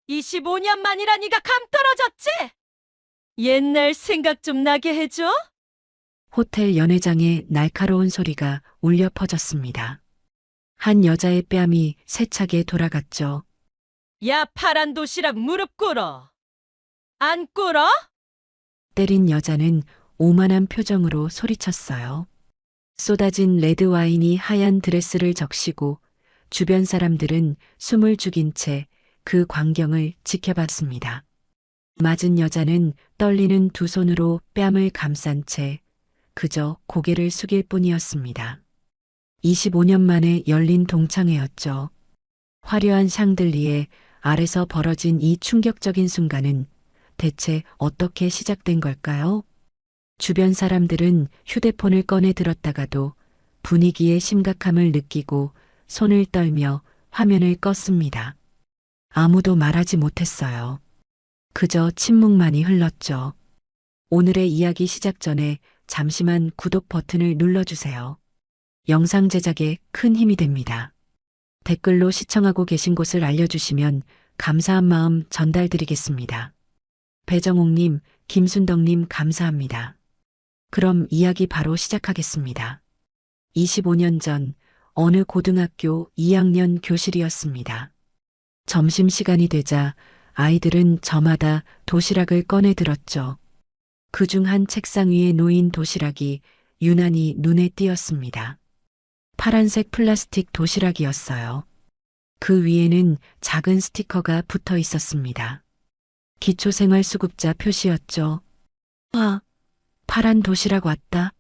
25년 만이라 니가 감 떨어졌지? 옛날 생각 좀 나게 해줘? 호텔 연회장에 날카로운 소리가 울려 퍼졌습니다. 한 여자의 뺨이 세차게 돌아갔죠. 야, 파란 도시락 무릎 꿇어. 안 꿇어? 때린 여자는 오만한 표정으로 소리쳤어요. 쏟아진 레드 와인이 하얀 드레스를 적시고 주변 사람들은 숨을 죽인 채 그 광경을 지켜봤습니다. 맞은 여자는 떨리는 두 손으로 뺨을 감싼 채 그저 고개를 숙일 뿐이었습니다. 25년 만에 열린 동창회였죠. 화려한 샹들리에 아래서 벌어진 이 충격적인 순간은 대체 어떻게 시작된 걸까요? 주변 사람들은 휴대폰을 꺼내 들었다가도 분위기의 심각함을 느끼고 손을 떨며 화면을 껐습니다. 아무도 말하지 못했어요. 그저 침묵만이 흘렀죠. 오늘의 이야기 시작 전에 잠시만 구독 버튼을 눌러주세요. 영상 제작에 큰 힘이 됩니다. 댓글로 시청하고 계신 곳을 알려주시면 감사한 마음 전달드리겠습니다. 배정옥님, 김순덕님 감사합니다. 그럼 이야기 바로 시작하겠습니다. 25년 전 어느 고등학교 2학년 교실이었습니다. 점심시간이 되자 아이들은 저마다 도시락을 꺼내 들었죠. 그중 한 책상 위에 놓인 도시락이 유난히 눈에 띄었습니다. 파란색 플라스틱 도시락이었어요. 그 위에는 작은 스티커가 붙어 있었습니다. 기초생활수급자 표시였죠. 와, 파란 도시락 왔다.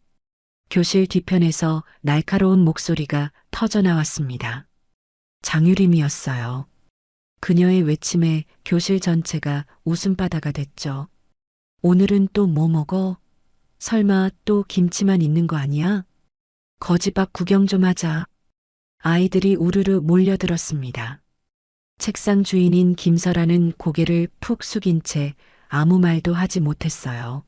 교실 뒤편에서 날카로운 목소리가 터져 나왔습니다. 장유림이었어요. 그녀의 외침에 교실 전체가 웃음바다가 됐죠. 오늘은 또 뭐 먹어? 설마 또 김치만 있는 거 아니야? 거지밥 구경 좀 하자. 아이들이 우르르 몰려들었습니다. 책상 주인인 김설아는 고개를 푹 숙인 채 아무 말도 하지 못했어요.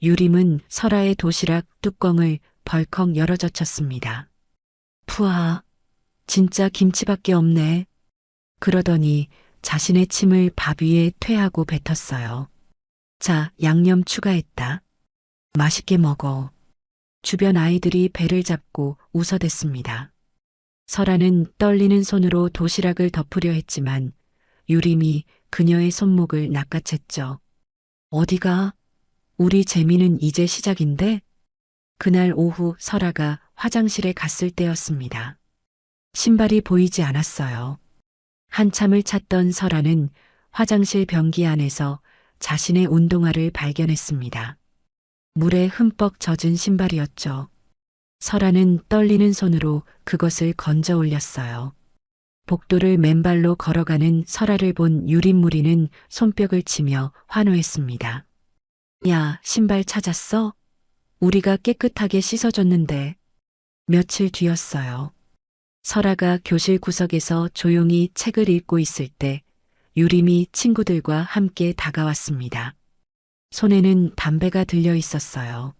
유림은 설아의 도시락 뚜껑을 벌컥 열어젖혔습니다. 푸아, 진짜 김치밖에 없네. 그러더니 자신의 침을 밥 위에 퇴하고 뱉었어요. 자, 양념 추가했다. 맛있게 먹어. 주변 아이들이 배를 잡고 웃어댔습니다. 설아는 떨리는 손으로 도시락을 덮으려 했지만 유림이 그녀의 손목을 낚아챘죠. 어디가? 우리 재미는 이제 시작인데? 그날 오후 설아가 화장실에 갔을 때였습니다. 신발이 보이지 않았어요. 한참을 찾던 설아는 화장실 변기 안에서 자신의 운동화를 발견했습니다. 물에 흠뻑 젖은 신발이었죠. 설아는 떨리는 손으로 그것을 건져 올렸어요. 복도를 맨발로 걸어가는 설아를 본 유림무리는 손뼉을 치며 환호했습니다. 야, 신발 찾았어? 우리가 깨끗하게 씻어줬는데. 며칠 뒤였어요. 설아가 교실 구석에서 조용히 책을 읽고 있을 때 유림이 친구들과 함께 다가왔습니다. 손에는 담배가 들려 있었어요.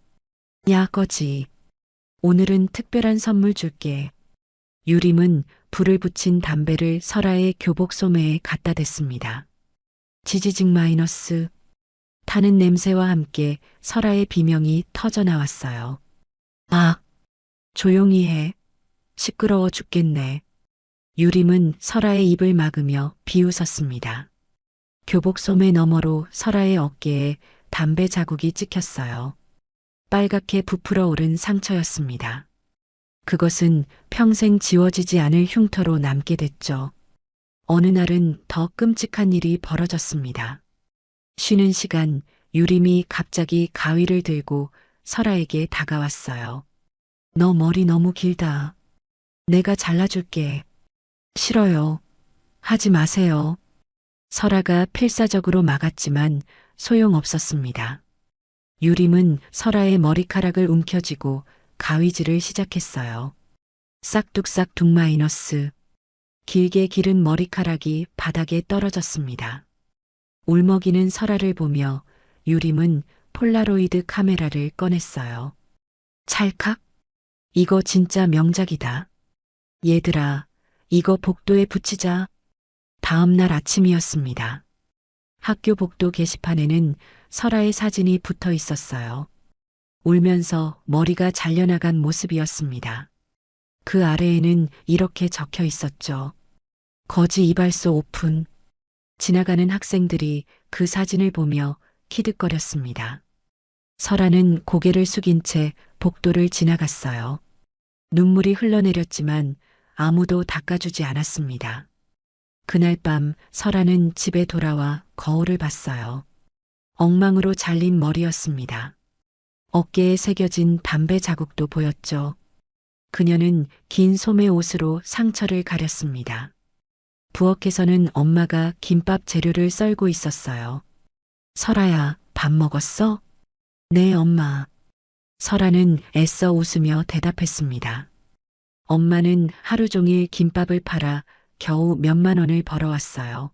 야, 꺼지. 오늘은 특별한 선물 줄게. 유림은 불을 붙인 담배를 설아의 교복 소매에 갖다 댔습니다. 지지직 마이너스. 타는 냄새와 함께 설아의 비명이 터져 나왔어요. 아, 조용히 해. 시끄러워 죽겠네. 유림은 설아의 입을 막으며 비웃었습니다. 교복 소매 너머로 설아의 어깨에 담배 자국이 찍혔어요. 빨갛게 부풀어 오른 상처였습니다. 그것은 평생 지워지지 않을 흉터로 남게 됐죠. 어느 날은 더 끔찍한 일이 벌어졌습니다. 쉬는 시간 유림이 갑자기 가위를 들고 설아에게 다가왔어요. 너 머리 너무 길다. 내가 잘라줄게. 싫어요. 하지 마세요. 설아가 필사적으로 막았지만 소용없었습니다. 유림은 설아의 머리카락을 움켜쥐고 가위질을 시작했어요. 싹둑싹둑 마이너스. 길게 기른 머리카락이 바닥에 떨어졌습니다. 울먹이는 설아를 보며 유림은 폴라로이드 카메라를 꺼냈어요. 찰칵? 이거 진짜 명작이다. 얘들아, 이거 복도에 붙이자. 다음 날 아침이었습니다. 학교 복도 게시판에는 설아의 사진이 붙어 있었어요. 울면서 머리가 잘려나간 모습이었습니다. 그 아래에는 이렇게 적혀 있었죠. 거지 이발소 오픈. 지나가는 학생들이 그 사진을 보며 키득거렸습니다. 설아는 고개를 숙인 채 복도를 지나갔어요. 눈물이 흘러내렸지만 아무도 닦아주지 않았습니다. 그날 밤 설아는 집에 돌아와 거울을 봤어요. 엉망으로 잘린 머리였습니다. 어깨에 새겨진 담배 자국도 보였죠. 그녀는 긴 소매 옷으로 상처를 가렸습니다. 부엌에서는 엄마가 김밥 재료를 썰고 있었어요. 설아야, 밥 먹었어? 네, 엄마. 설아는 애써 웃으며 대답했습니다. 엄마는 하루 종일 김밥을 팔아 겨우 몇만 원을 벌어왔어요.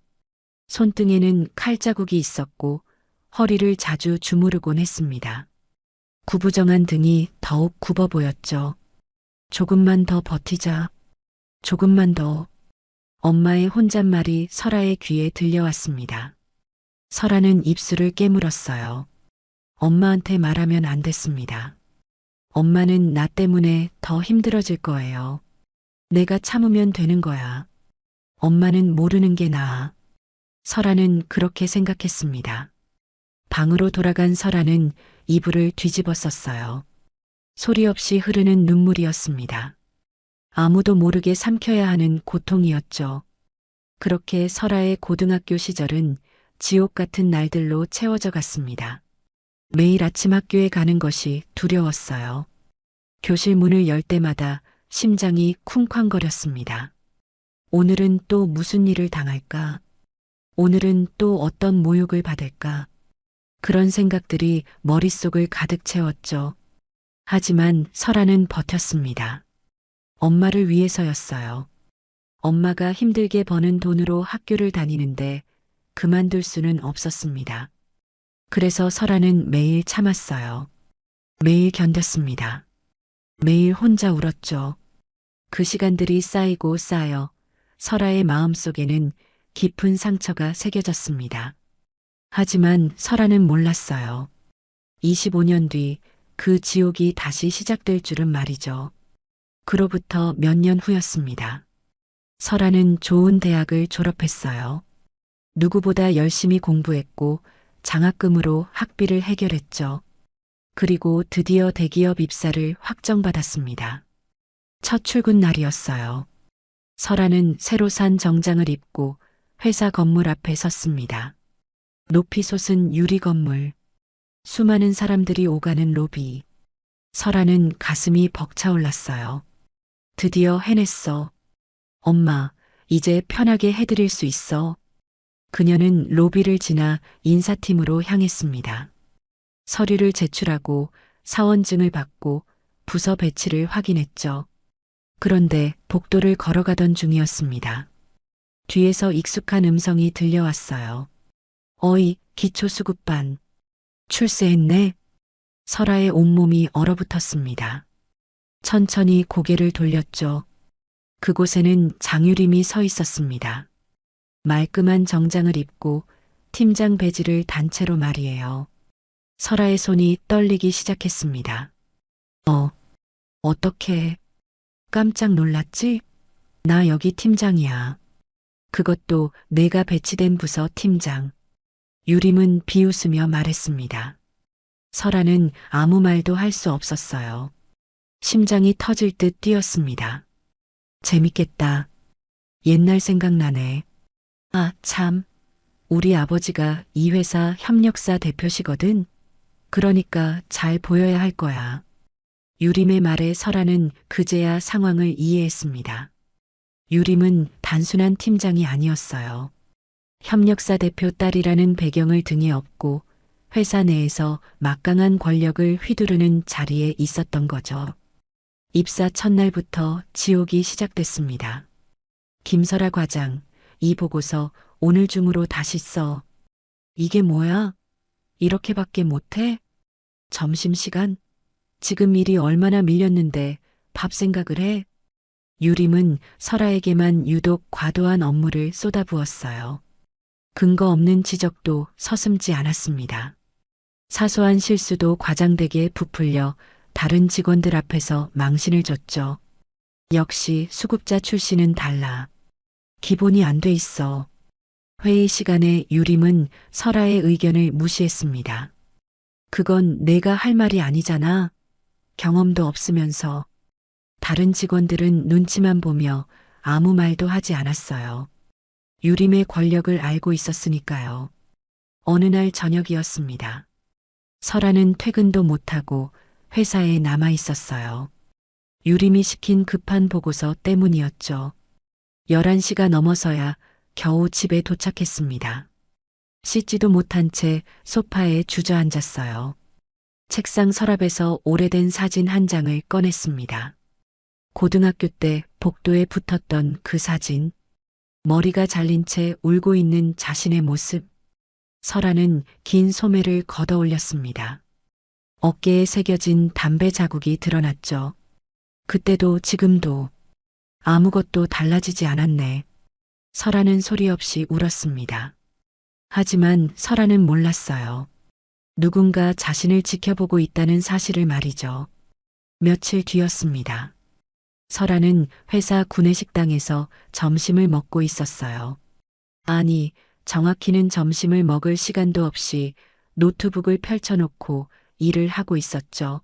손등에는 칼자국이 있었고 허리를 자주 주무르곤 했습니다. 구부정한 등이 더욱 굽어 보였죠. 조금만 더 버티자. 조금만 더. 엄마의 혼잣말이 설아의 귀에 들려왔습니다. 설아는 입술을 깨물었어요. 엄마한테 말하면 안 됐습니다. 엄마는 나 때문에 더 힘들어질 거예요. 내가 참으면 되는 거야. 엄마는 모르는 게 나아. 설아는 그렇게 생각했습니다. 방으로 돌아간 설아는 이불을 뒤집어 썼어요. 소리 없이 흐르는 눈물이었습니다. 아무도 모르게 삼켜야 하는 고통이었죠. 그렇게 설아의 고등학교 시절은 지옥 같은 날들로 채워져 갔습니다. 매일 아침 학교에 가는 것이 두려웠어요. 교실 문을 열 때마다 심장이 쿵쾅거렸습니다. 오늘은 또 무슨 일을 당할까? 오늘은 또 어떤 모욕을 받을까? 그런 생각들이 머릿속을 가득 채웠죠. 하지만 설아는 버텼습니다. 엄마를 위해서였어요. 엄마가 힘들게 버는 돈으로 학교를 다니는데 그만둘 수는 없었습니다. 그래서 설아는 매일 참았어요. 매일 견뎠습니다. 매일 혼자 울었죠. 그 시간들이 쌓이고 쌓여 설아의 마음속에는 깊은 상처가 새겨졌습니다. 하지만 설아는 몰랐어요. 25년 뒤 그 지옥이 다시 시작될 줄은 말이죠. 그로부터 몇 년 후였습니다. 설아는 좋은 대학을 졸업했어요. 누구보다 열심히 공부했고 장학금으로 학비를 해결했죠. 그리고 드디어 대기업 입사를 확정받았습니다. 첫 출근 날이었어요. 설아는 새로 산 정장을 입고 회사 건물 앞에 섰습니다. 높이 솟은 유리 건물, 수많은 사람들이 오가는 로비. 설아는 가슴이 벅차올랐어요. 드디어 해냈어. 엄마, 이제 편하게 해드릴 수 있어. 그녀는 로비를 지나 인사팀으로 향했습니다. 서류를 제출하고 사원증을 받고 부서 배치를 확인했죠. 그런데 복도를 걸어가던 중이었습니다. 뒤에서 익숙한 음성이 들려왔어요. 어이, 기초수급반. 출세했네. 설아의 온몸이 얼어붙었습니다. 천천히 고개를 돌렸죠. 그곳에는 장유림이 서 있었습니다. 말끔한 정장을 입고 팀장 배지를 단체로 말이에요. 설아의 손이 떨리기 시작했습니다. 어떻게? 깜짝 놀랐지? 나 여기 팀장이야. 그것도 내가 배치된 부서 팀장. 유림은 비웃으며 말했습니다. 설아는 아무 말도 할 수 없었어요. 심장이 터질 듯 뛰었습니다. 재밌겠다. 옛날 생각나네. 아, 참. 우리 아버지가 이 회사 협력사 대표시거든. 그러니까 잘 보여야 할 거야. 유림의 말에 설아는 그제야 상황을 이해했습니다. 유림은 단순한 팀장이 아니었어요. 협력사 대표 딸이라는 배경을 등에 업고 회사 내에서 막강한 권력을 휘두르는 자리에 있었던 거죠. 입사 첫날부터 지옥이 시작됐습니다. 김설아 과장, 이 보고서 오늘 중으로 다시 써. 이게 뭐야? 이렇게밖에 못해? 점심시간? 지금 일이 얼마나 밀렸는데 밥 생각을 해? 유림은 설아에게만 유독 과도한 업무를 쏟아부었어요. 근거 없는 지적도 서슴지 않았습니다. 사소한 실수도 과장되게 부풀려 다른 직원들 앞에서 망신을 줬죠. 역시 수급자 출신은 달라. 기본이 안 돼 있어. 회의 시간에 유림은 설아의 의견을 무시했습니다. 그건 내가 할 말이 아니잖아. 경험도 없으면서. 다른 직원들은 눈치만 보며 아무 말도 하지 않았어요. 유림의 권력을 알고 있었으니까요. 어느 날 저녁이었습니다. 설아는 퇴근도 못하고 회사에 남아 있었어요. 유림이 시킨 급한 보고서 때문이었죠. 11시가 넘어서야 겨우 집에 도착했습니다. 씻지도 못한 채 소파에 주저앉았어요. 책상 서랍에서 오래된 사진 한 장을 꺼냈습니다. 고등학교 때 복도에 붙었던 그 사진. 머리가 잘린 채 울고 있는 자신의 모습. 설아는 긴 소매를 걷어 올렸습니다. 어깨에 새겨진 담배 자국이 드러났죠. 그때도 지금도 아무것도 달라지지 않았네. 설아는 소리 없이 울었습니다. 하지만 설아는 몰랐어요. 누군가 자신을 지켜보고 있다는 사실을 말이죠. 며칠 뒤였습니다. 설아는 회사 구내식당에서 점심을 먹고 있었어요. 아니, 정확히는 점심을 먹을 시간도 없이 노트북을 펼쳐놓고 일을 하고 있었죠.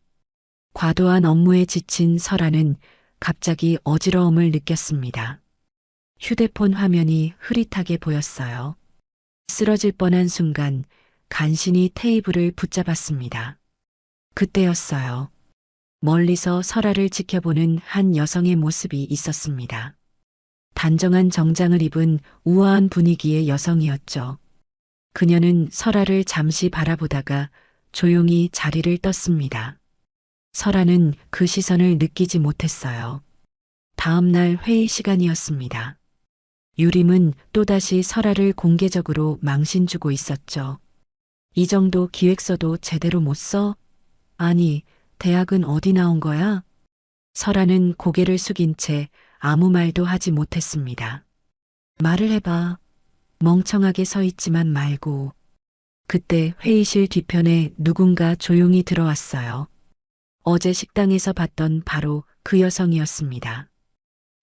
과도한 업무에 지친 설아는 갑자기 어지러움을 느꼈습니다. 휴대폰 화면이 흐릿하게 보였어요. 쓰러질 뻔한 순간 간신히 테이블을 붙잡았습니다. 그때였어요. 멀리서 설아를 지켜보는 한 여성의 모습이 있었습니다. 단정한 정장을 입은 우아한 분위기의 여성이었죠. 그녀는 설아를 잠시 바라보다가 조용히 자리를 떴습니다. 설아는 그 시선을 느끼지 못했어요. 다음 날 회의 시간이었습니다. 유림은 또다시 설아를 공개적으로 망신 주고 있었죠. 이 정도 기획서도 제대로 못 써? 아니, 대학은 어디 나온 거야? 설아는 고개를 숙인 채 아무 말도 하지 못했습니다. 말을 해봐. 멍청하게 서 있지만 말고. 그때 회의실 뒤편에 누군가 조용히 들어왔어요. 어제 식당에서 봤던 바로 그 여성이었습니다.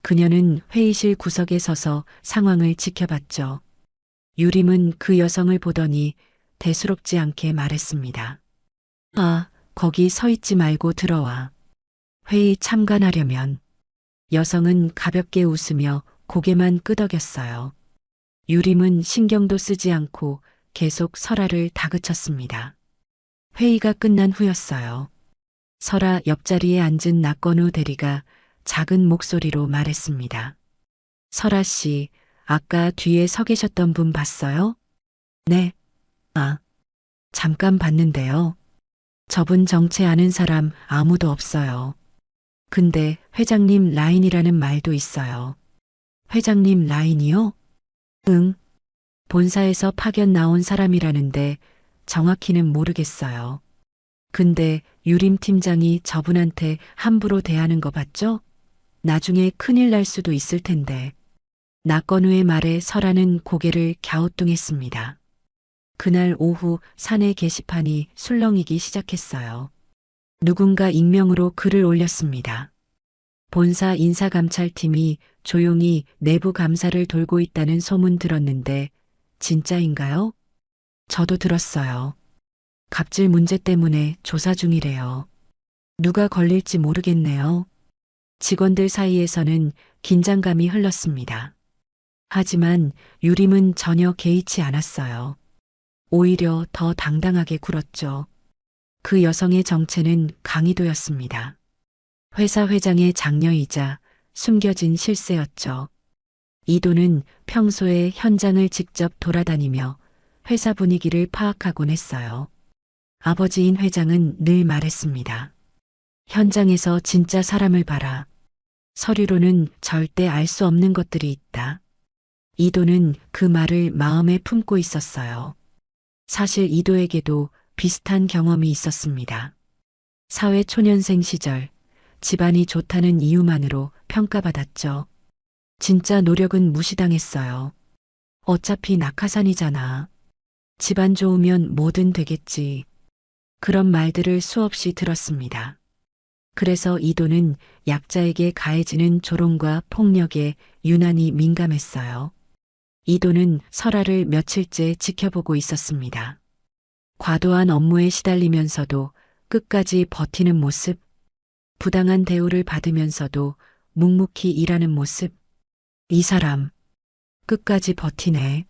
그녀는 회의실 구석에 서서 상황을 지켜봤죠. 유림은 그 여성을 보더니 대수롭지 않게 말했습니다. 아, 거기 서 있지 말고 들어와. 회의 참관하려면. 여성은 가볍게 웃으며 고개만 끄덕였어요. 유림은 신경도 쓰지 않고 계속 설아를 다그쳤습니다. 회의가 끝난 후였어요. 설아 옆자리에 앉은 낙건우 대리가 작은 목소리로 말했습니다. 설아 씨, 아까 뒤에 서 계셨던 분 봤어요? 네. 아, 잠깐 봤는데요. 저분 정체 아는 사람 아무도 없어요. 근데 회장님 라인이라는 말도 있어요. 회장님 라인이요? 응. 본사에서 파견 나온 사람이라는데 정확히는 모르겠어요. 근데 유림 팀장이 저분한테 함부로 대하는 거 봤죠? 나중에 큰일 날 수도 있을 텐데. 낙건우의 말에 설아는 고개를 갸우뚱했습니다. 그날 오후 사내 게시판이 술렁이기 시작했어요. 누군가 익명으로 글을 올렸습니다. 본사 인사감찰팀이 조용히 내부 감사를 돌고 있다는 소문 들었는데 진짜인가요? 저도 들었어요. 갑질 문제 때문에 조사 중이래요. 누가 걸릴지 모르겠네요. 직원들 사이에서는 긴장감이 흘렀습니다. 하지만 유림은 전혀 개의치 않았어요. 오히려 더 당당하게 굴었죠. 그 여성의 정체는 강희도였습니다. 회사 회장의 장녀이자 숨겨진 실세였죠. 이도는 평소에 현장을 직접 돌아다니며 회사 분위기를 파악하곤 했어요. 아버지인 회장은 늘 말했습니다. 현장에서 진짜 사람을 봐라. 서류로는 절대 알 수 없는 것들이 있다. 이도는 그 말을 마음에 품고 있었어요. 사실 이도에게도 비슷한 경험이 있었습니다. 사회 초년생 시절 집안이 좋다는 이유만으로 평가받았죠. 진짜 노력은 무시당했어요. 어차피 낙하산이잖아. 집안 좋으면 뭐든 되겠지. 그런 말들을 수없이 들었습니다. 그래서 이도는 약자에게 가해지는 조롱과 폭력에 유난히 민감했어요. 이도는 설아를 며칠째 지켜보고 있었습니다. 과도한 업무에 시달리면서도 끝까지 버티는 모습, 부당한 대우를 받으면서도 묵묵히 일하는 모습. 이 사람, 끝까지 버티네.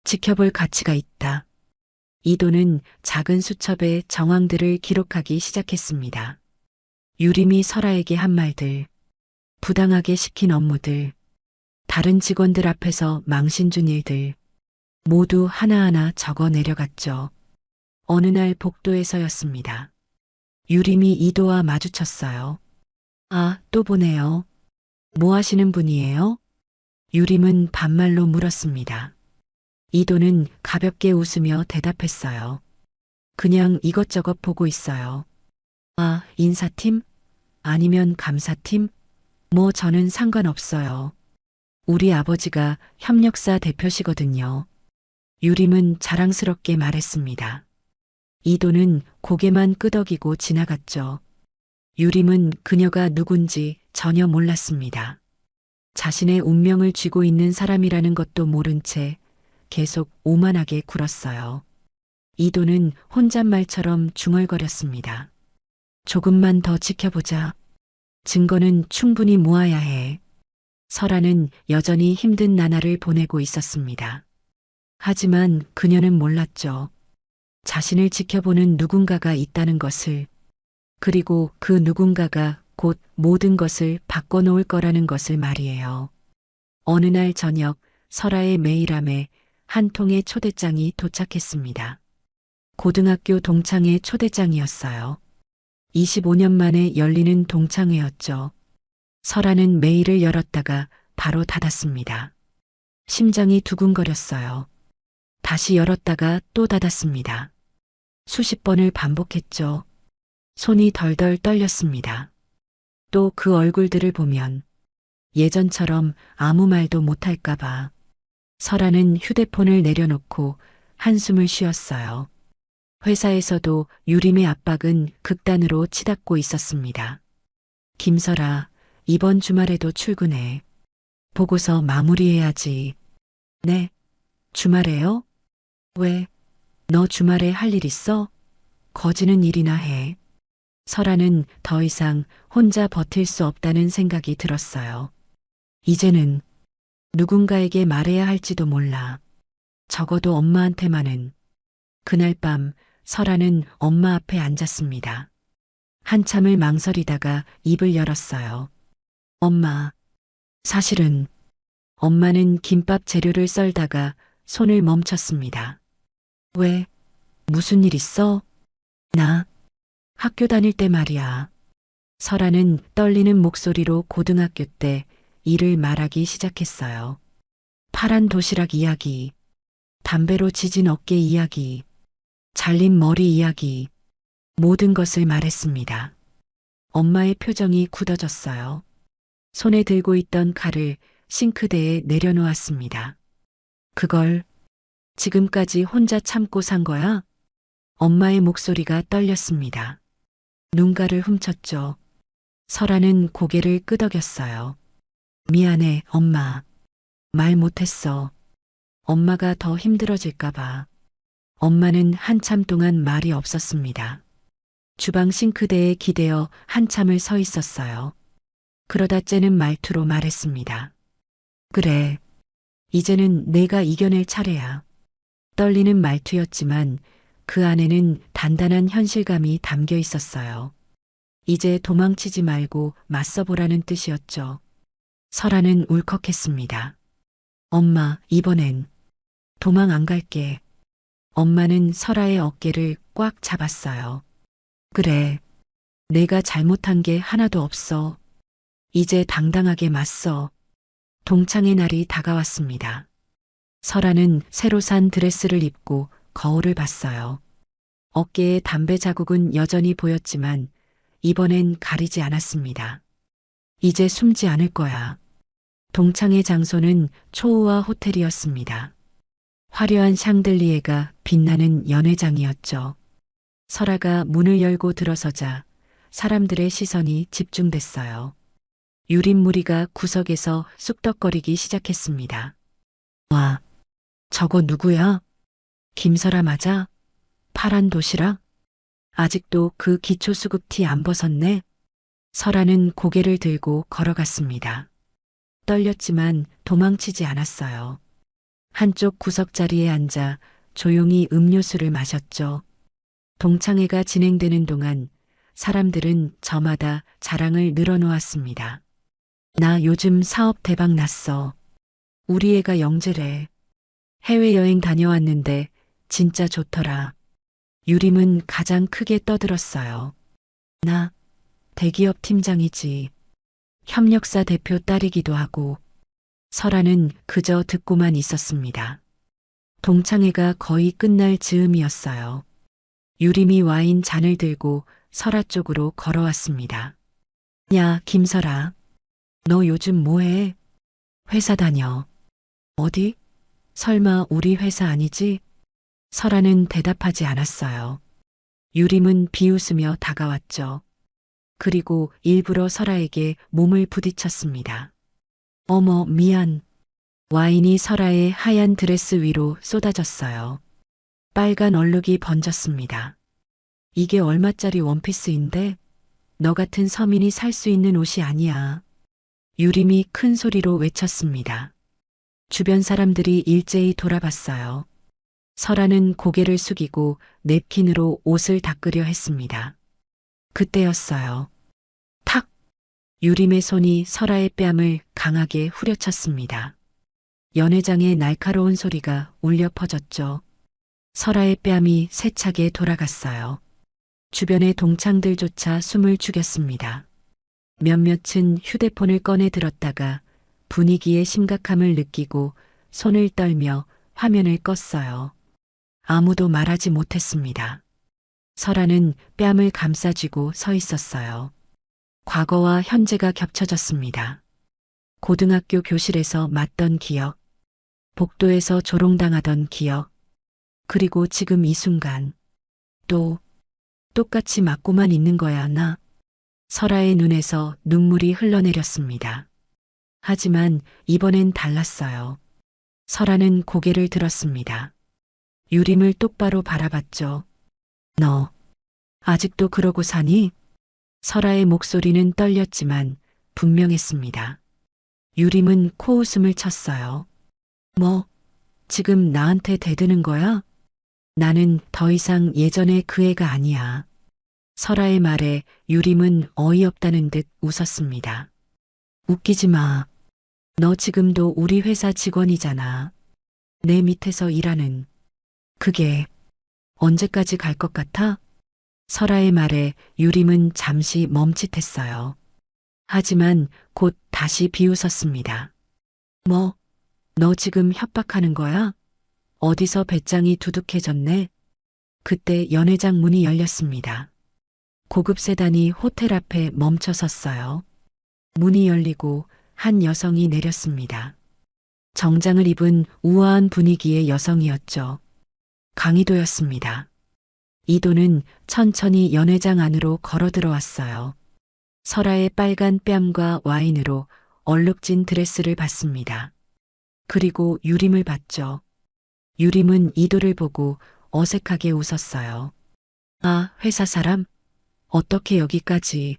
지켜볼 가치가 있다. 이도는 작은 수첩에 정황들을 기록하기 시작했습니다. 유림이 설아에게 한 말들, 부당하게 시킨 업무들, 다른 직원들 앞에서 망신 준 일들, 모두 하나하나 적어 내려갔죠. 어느 날 복도에서였습니다. 유림이 이도와 마주쳤어요. 아, 또 보네요. 뭐 하시는 분이에요? 유림은 반말로 물었습니다. 이도는 가볍게 웃으며 대답했어요. 그냥 이것저것 보고 있어요. 아, 인사팀? 아니면 감사팀? 뭐 저는 상관없어요. 우리 아버지가 협력사 대표시거든요. 유림은 자랑스럽게 말했습니다. 이도는 고개만 끄덕이고 지나갔죠. 유림은 그녀가 누군지 전혀 몰랐습니다. 자신의 운명을 쥐고 있는 사람이라는 것도 모른 채 계속 오만하게 굴었어요. 이도는 혼잣말처럼 중얼거렸습니다. 조금만 더 지켜보자. 증거는 충분히 모아야 해. 설아는 여전히 힘든 나날을 보내고 있었습니다. 하지만 그녀는 몰랐죠. 자신을 지켜보는 누군가가 있다는 것을, 그리고 그 누군가가 곧 모든 것을 바꿔놓을 거라는 것을 말이에요. 어느 날 저녁 설아의 메일함에 한 통의 초대장이 도착했습니다. 고등학교 동창회 초대장이었어요. 25년 만에 열리는 동창회였죠. 설아는 메일을 열었다가 바로 닫았습니다. 심장이 두근거렸어요. 다시 열었다가 또 닫았습니다. 수십 번을 반복했죠. 손이 덜덜 떨렸습니다. 또 그 얼굴들을 보면 예전처럼 아무 말도 못할까봐. 설아는 휴대폰을 내려놓고 한숨을 쉬었어요. 회사에서도 유림의 압박은 극단으로 치닫고 있었습니다. 김설아, 이번 주말에도 출근해. 보고서 마무리해야지. 네, 주말에요? 왜? 너 주말에 할 일 있어? 거지는 일이나 해. 설아는 더 이상 혼자 버틸 수 없다는 생각이 들었어요. 이제는 누군가에게 말해야 할지도 몰라. 적어도 엄마한테만은. 그날 밤 설아는 엄마 앞에 앉았습니다. 한참을 망설이다가 입을 열었어요. 엄마, 사실은. 엄마는 김밥 재료를 썰다가 손을 멈췄습니다. 왜? 무슨 일 있어? 나 학교 다닐 때 말이야. 설아는 떨리는 목소리로 고등학교 때 일을 말하기 시작했어요. 파란 도시락 이야기, 담배로 지진 어깨 이야기, 잘린 머리 이야기, 모든 것을 말했습니다. 엄마의 표정이 굳어졌어요. 손에 들고 있던 칼을 싱크대에 내려놓았습니다. 그걸 지금까지 혼자 참고 산 거야? 엄마의 목소리가 떨렸습니다. 눈가를 훔쳤죠. 설아는 고개를 끄덕였어요. 미안해, 엄마. 말 못했어. 엄마가 더 힘들어질까봐. 엄마는 한참 동안 말이 없었습니다. 주방 싱크대에 기대어 한참을 서 있었어요. 그러다 째는 말투로 말했습니다. 그래. 이제는 내가 이겨낼 차례야. 떨리는 말투였지만 그 안에는 단단한 현실감이 담겨 있었어요. 이제 도망치지 말고 맞서보라는 뜻이었죠. 설아는 울컥했습니다. 엄마, 이번엔 도망 안 갈게. 엄마는 설아의 어깨를 꽉 잡았어요. 그래. 내가 잘못한 게 하나도 없어. 이제 당당하게 맞서. 동창의 날이 다가왔습니다. 설아는 새로 산 드레스를 입고 거울을 봤어요. 어깨에 담배 자국은 여전히 보였지만 이번엔 가리지 않았습니다. 이제 숨지 않을 거야. 동창의 장소는 초호화 호텔이었습니다. 화려한 샹들리에가 빛나는 연회장이었죠. 설아가 문을 열고 들어서자 사람들의 시선이 집중됐어요. 유린무리가 구석에서 쑥덕거리기 시작했습니다. 와, 저거 누구야? 김설아 맞아? 파란 도시락? 아직도 그 기초 수급티 안 벗었네? 설아는 고개를 들고 걸어갔습니다. 떨렸지만 도망치지 않았어요. 한쪽 구석 자리에 앉아 조용히 음료수를 마셨죠. 동창회가 진행되는 동안 사람들은 저마다 자랑을 늘어놓았습니다. 나 요즘 사업 대박 났어. 우리 애가 영재래. 해외여행 다녀왔는데 진짜 좋더라. 유림은 가장 크게 떠들었어요. 나 대기업 팀장이지. 협력사 대표 딸이기도 하고. 설아는 그저 듣고만 있었습니다. 동창회가 거의 끝날 즈음이었어요. 유림이 와인 잔을 들고 설아 쪽으로 걸어왔습니다. 야, 김설아. 너 요즘 뭐해? 회사 다녀. 어디? 설마 우리 회사 아니지? 설아는 대답하지 않았어요. 유림은 비웃으며 다가왔죠. 그리고 일부러 설아에게 몸을 부딪혔습니다. 어머, 미안. 와인이 설아의 하얀 드레스 위로 쏟아졌어요. 빨간 얼룩이 번졌습니다. 이게 얼마짜리 원피스인데? 너 같은 서민이 살 수 있는 옷이 아니야. 유림이 큰 소리로 외쳤습니다. 주변 사람들이 일제히 돌아봤어요. 설아는 고개를 숙이고 냅킨으로 옷을 닦으려 했습니다. 그때였어요. 탁! 유림의 손이 설아의 뺨을 강하게 후려쳤습니다. 연회장의 날카로운 소리가 울려 퍼졌죠. 설아의 뺨이 세차게 돌아갔어요. 주변의 동창들조차 숨을 죽였습니다. 몇몇은 휴대폰을 꺼내 들었다가 분위기의 심각함을 느끼고 손을 떨며 화면을 껐어요. 아무도 말하지 못했습니다. 설아는 뺨을 감싸쥐고 서 있었어요. 과거와 현재가 겹쳐졌습니다. 고등학교 교실에서 맞던 기억, 복도에서 조롱당하던 기억, 그리고 지금 이 순간, 또 똑같이 맞고만 있는 거야, 나. 설아의 눈에서 눈물이 흘러내렸습니다. 하지만 이번엔 달랐어요. 설아는 고개를 들었습니다. 유림을 똑바로 바라봤죠. 너, 아직도 그러고 사니? 설아의 목소리는 떨렸지만 분명했습니다. 유림은 코웃음을 쳤어요. 뭐, 지금 나한테 대드는 거야? 나는 더 이상 예전의 그 애가 아니야. 설아의 말에 유림은 어이없다는 듯 웃었습니다. 웃기지 마. 너 지금도 우리 회사 직원이잖아. 내 밑에서 일하는. 그게 언제까지 갈 것 같아? 설아의 말에 유림은 잠시 멈칫했어요. 하지만 곧 다시 비웃었습니다. 뭐, 너 지금 협박하는 거야? 어디서 배짱이 두둑해졌네? 그때 연회장 문이 열렸습니다. 고급 세단이 호텔 앞에 멈춰 섰어요. 문이 열리고 한 여성이 내렸습니다. 정장을 입은 우아한 분위기의 여성이었죠. 강희도였습니다. 이도는 천천히 연회장 안으로 걸어 들어왔어요. 설아의 빨간 뺨과 와인으로 얼룩진 드레스를 봤습니다. 그리고 유림을 봤죠. 유림은 이도를 보고 어색하게 웃었어요. 아, 회사 사람? 어떻게 여기까지?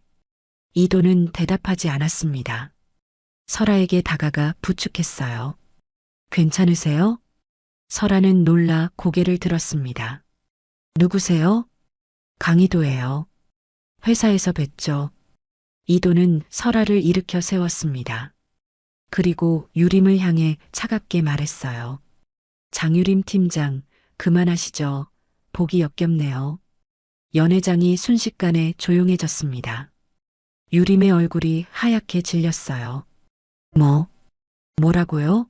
이도는 대답하지 않았습니다. 설아에게 다가가 부축했어요. 괜찮으세요? 설아는 놀라 고개를 들었습니다. 누구세요? 강희도예요. 회사에서 뵀죠. 이도는 설아를 일으켜 세웠습니다. 그리고 유림을 향해 차갑게 말했어요. 장유림 팀장, 그만하시죠. 보기 역겹네요. 연회장이 순식간에 조용해졌습니다. 유림의 얼굴이 하얗게 질렸어요. 뭐라고요?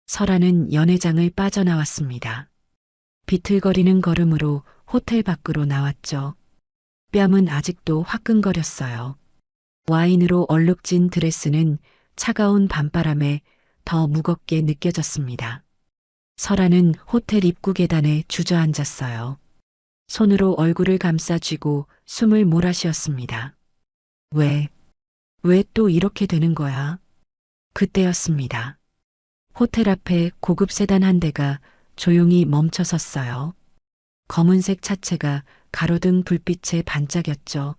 설아는 연회장을 빠져나왔습니다. 비틀거리는 걸음으로 호텔 밖으로 나왔죠. 뺨은 아직도 화끈거렸어요. 와인으로 얼룩진 드레스는 차가운 밤바람에 더 무겁게 느껴졌습니다. 설아는 호텔 입구 계단에 주저앉았어요. 손으로 얼굴을 감싸 쥐고 숨을 몰아쉬었습니다. 왜 또 이렇게 되는 거야? 그때였습니다. 호텔 앞에 고급 세단 한 대가 조용히 멈춰 섰어요. 검은색 차체가 가로등 불빛에 반짝였죠.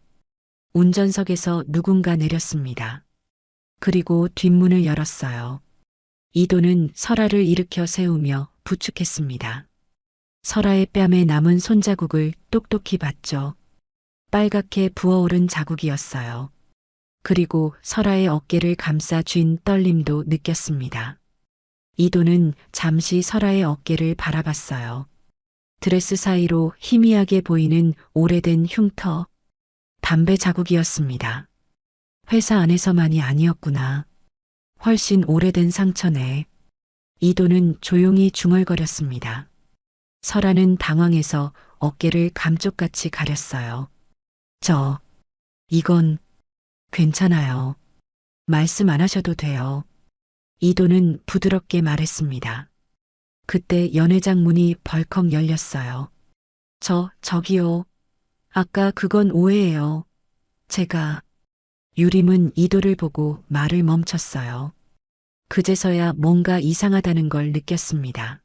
운전석에서 누군가 내렸습니다. 그리고 뒷문을 열었어요. 이도는 설아를 일으켜 세우며 부축했습니다. 설아의 뺨에 남은 손자국을 똑똑히 봤죠. 빨갛게 부어오른 자국이었어요. 그리고 설아의 어깨를 감싸 쥔 떨림도 느꼈습니다. 이도는 잠시 설아의 어깨를 바라봤어요. 드레스 사이로 희미하게 보이는 오래된 흉터, 담배 자국이었습니다. 회사 안에서만이 아니었구나. 훨씬 오래된 상처네. 이도는 조용히 중얼거렸습니다. 설아는 당황해서 어깨를 감쪽같이 가렸어요. 이건 괜찮아요. 말씀 안 하셔도 돼요. 이도는 부드럽게 말했습니다. 그때 연회장 문이 벌컥 열렸어요. 저기요. 아까 그건 오해예요. 유림은 이도를 보고 말을 멈췄어요. 그제서야 뭔가 이상하다는 걸 느꼈습니다.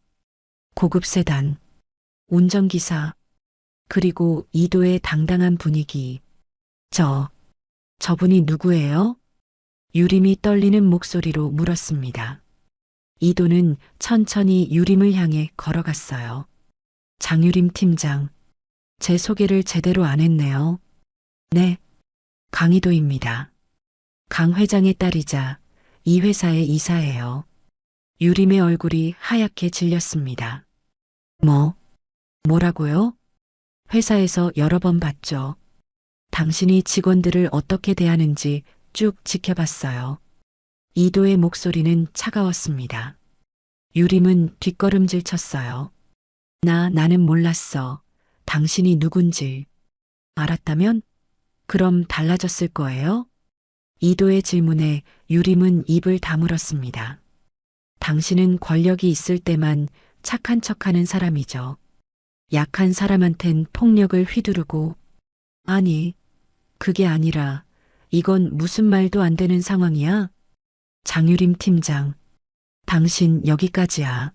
고급 세단, 운전기사, 그리고 이도의 당당한 분위기. 저분이 누구예요? 유림이 떨리는 목소리로 물었습니다. 이도는 천천히 유림을 향해 걸어갔어요. 장유림 팀장, 제 소개를 제대로 안 했네요. 네, 강희도입니다. 강 회장의 딸이자 이 회사의 이사예요. 유림의 얼굴이 하얗게 질렸습니다. 뭐라고요? 회사에서 여러 번 봤죠. 당신이 직원들을 어떻게 대하는지 쭉 지켜봤어요. 이도의 목소리는 차가웠습니다. 유림은 뒷걸음질 쳤어요. 나는 몰랐어. 당신이 누군지. 알았다면? 그럼 달라졌을 거예요? 이도의 질문에 유림은 입을 다물었습니다. 당신은 권력이 있을 때만 착한 척하는 사람이죠. 약한 사람한텐 폭력을 휘두르고. 아니, 그게 아니라 이건 무슨 말도 안 되는 상황이야? 장유림 팀장, 당신 여기까지야.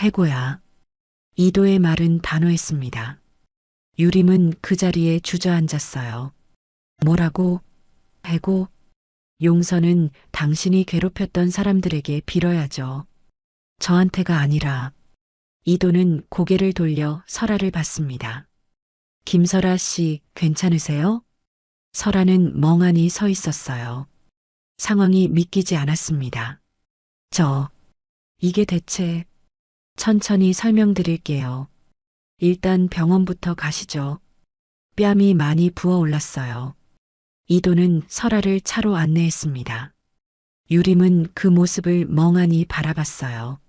해고야. 이도의 말은 단호했습니다. 유림은 그 자리에 주저앉았어요. 뭐라고? 해고? 용서는 당신이 괴롭혔던 사람들에게 빌어야죠. 저한테가 아니라. 이도는 고개를 돌려 설아를 봤습니다. 김설아 씨, 괜찮으세요? 설아는 멍하니 서 있었어요. 상황이 믿기지 않았습니다. 이게 대체... 천천히 설명드릴게요. 일단 병원부터 가시죠. 뺨이 많이 부어올랐어요. 이도는 설아를 차로 안내했습니다. 유림은 그 모습을 멍하니 바라봤어요.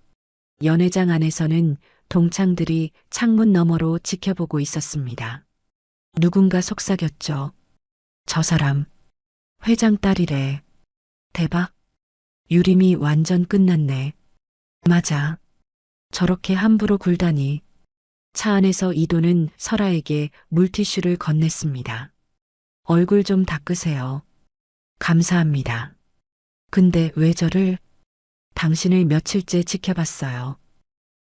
연회장 안에서는 동창들이 창문 너머로 지켜보고 있었습니다. 누군가 속삭였죠. 저 사람, 회장 딸이래. 대박. 유림이 완전 끝났네. 맞아. 저렇게 함부로 굴다니. 차 안에서 이도는 설아에게 물티슈를 건넸습니다. 얼굴 좀 닦으세요. 감사합니다. 근데 왜 저를? 당신을 며칠째 지켜봤어요.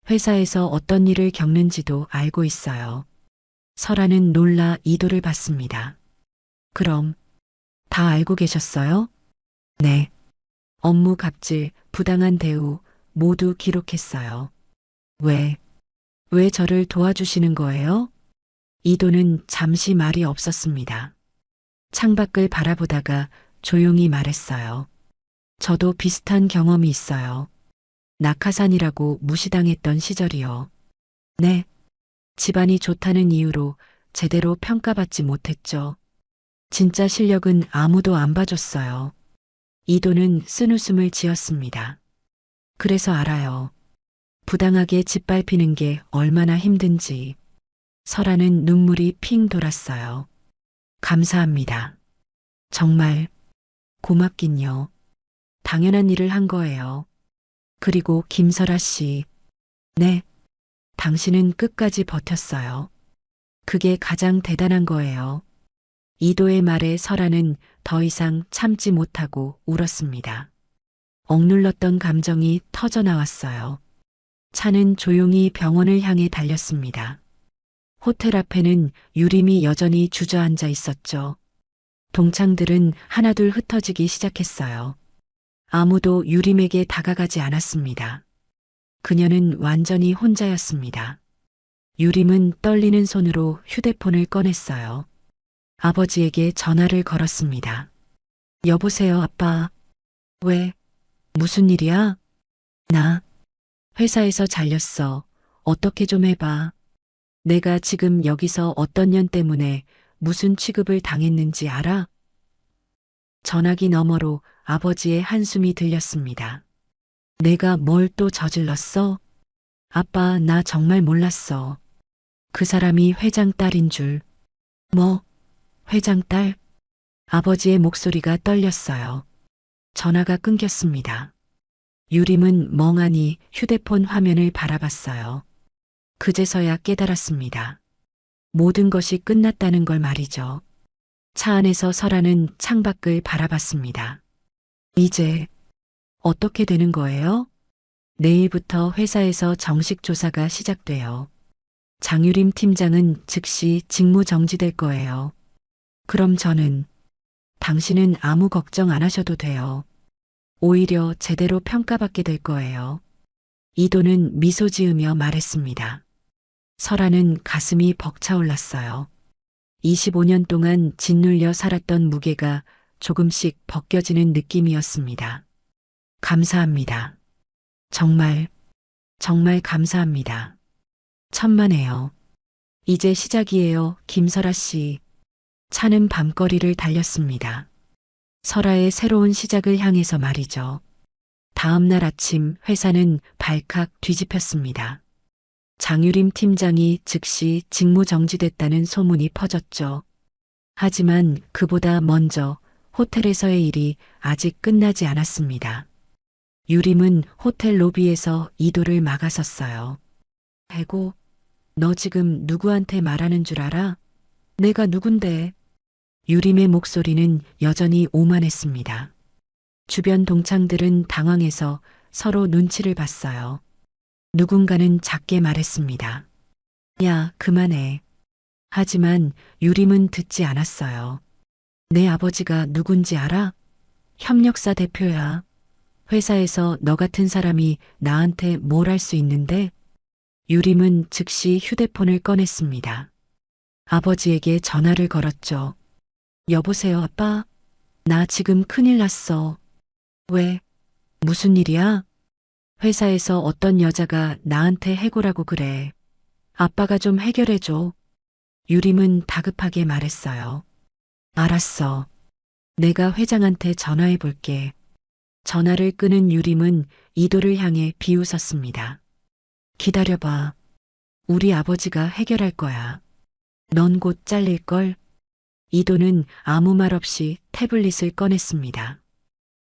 회사에서 어떤 일을 겪는지도 알고 있어요. 설아는 놀라 이도를 봤습니다. 그럼 다 알고 계셨어요? 네. 업무 갑질, 부당한 대우 모두 기록했어요. 왜 저를 도와주시는 거예요? 이도는 잠시 말이 없었습니다. 창밖을 바라보다가 조용히 말했어요. 저도 비슷한 경험이 있어요. 낙하산이라고 무시당했던 시절이요. 네. 집안이 좋다는 이유로 제대로 평가받지 못했죠. 진짜 실력은 아무도 안 봐줬어요. 이도는 쓴웃음을 지었습니다. 그래서 알아요. 부당하게 짓밟히는 게 얼마나 힘든지. 설아는 눈물이 핑 돌았어요. 감사합니다. 정말 고맙긴요. 당연한 일을 한 거예요. 그리고 김설아 씨. 네, 당신은 끝까지 버텼어요. 그게 가장 대단한 거예요. 이도의 말에 설아는 더 이상 참지 못하고 울었습니다. 억눌렀던 감정이 터져 나왔어요. 차는 조용히 병원을 향해 달렸습니다. 호텔 앞에는 유림이 여전히 주저앉아 있었죠. 동창들은 하나둘 흩어지기 시작했어요. 아무도 유림에게 다가가지 않았습니다. 그녀는 완전히 혼자였습니다. 유림은 떨리는 손으로 휴대폰을 꺼냈어요. 아버지에게 전화를 걸었습니다. 여보세요, 아빠. 왜? 무슨 일이야? 나 회사에서 잘렸어. 어떻게 좀 해봐. 내가 지금 여기서 어떤 년 때문에 무슨 취급을 당했는지 알아? 전화기 너머로 아버지의 한숨이 들렸습니다. 내가 뭘 또 저질렀어? 아빠, 나 정말 몰랐어. 그 사람이 회장 딸인 줄. 뭐? 회장 딸? 아버지의 목소리가 떨렸어요. 전화가 끊겼습니다. 유림은 멍하니 휴대폰 화면을 바라봤어요. 그제서야 깨달았습니다. 모든 것이 끝났다는 걸 말이죠. 차 안에서 설아는 창밖을 바라봤습니다. 이제 어떻게 되는 거예요? 내일부터 회사에서 정식 조사가 시작돼요. 장유림 팀장은 즉시 직무 정지될 거예요. 그럼 당신은 아무 걱정 안 하셔도 돼요. 오히려 제대로 평가받게 될 거예요. 이도는 미소 지으며 말했습니다. 설아는 가슴이 벅차올랐어요. 25년 동안 짓눌려 살았던 무게가 조금씩 벗겨지는 느낌이었습니다. 감사합니다. 정말 감사합니다. 천만에요. 이제 시작이에요, 김설아 씨. 차는 밤거리를 달렸습니다. 설아의 새로운 시작을 향해서 말이죠. 다음 날 아침 회사는 발칵 뒤집혔습니다. 장유림 팀장이 즉시 직무 정지됐다는 소문이 퍼졌죠. 하지만 그보다 먼저 호텔에서의 일이 아직 끝나지 않았습니다. 유림은 호텔 로비에서 이도를 막아섰어요. 배고, 너 지금 누구한테 말하는 줄 알아? 내가 누군데? 유림의 목소리는 여전히 오만했습니다. 주변 동창들은 당황해서 서로 눈치를 봤어요. 누군가는 작게 말했습니다. 야, 그만해. 하지만 유림은 듣지 않았어요. 내 아버지가 누군지 알아? 협력사 대표야. 회사에서 너 같은 사람이 나한테 뭘 할 수 있는데? 유림은 즉시 휴대폰을 꺼냈습니다. 아버지에게 전화를 걸었죠. 여보세요, 아빠? 나 지금 큰일 났어. 왜? 무슨 일이야? 회사에서 어떤 여자가 나한테 해고라고 그래. 아빠가 좀 해결해줘. 유림은 다급하게 말했어요. 알았어. 내가 회장한테 전화해 볼게. 전화를 끄는 유림은 이도를 향해 비웃었습니다. 기다려봐. 우리 아버지가 해결할 거야. 넌 곧 잘릴걸? 이도는 아무 말 없이 태블릿을 꺼냈습니다.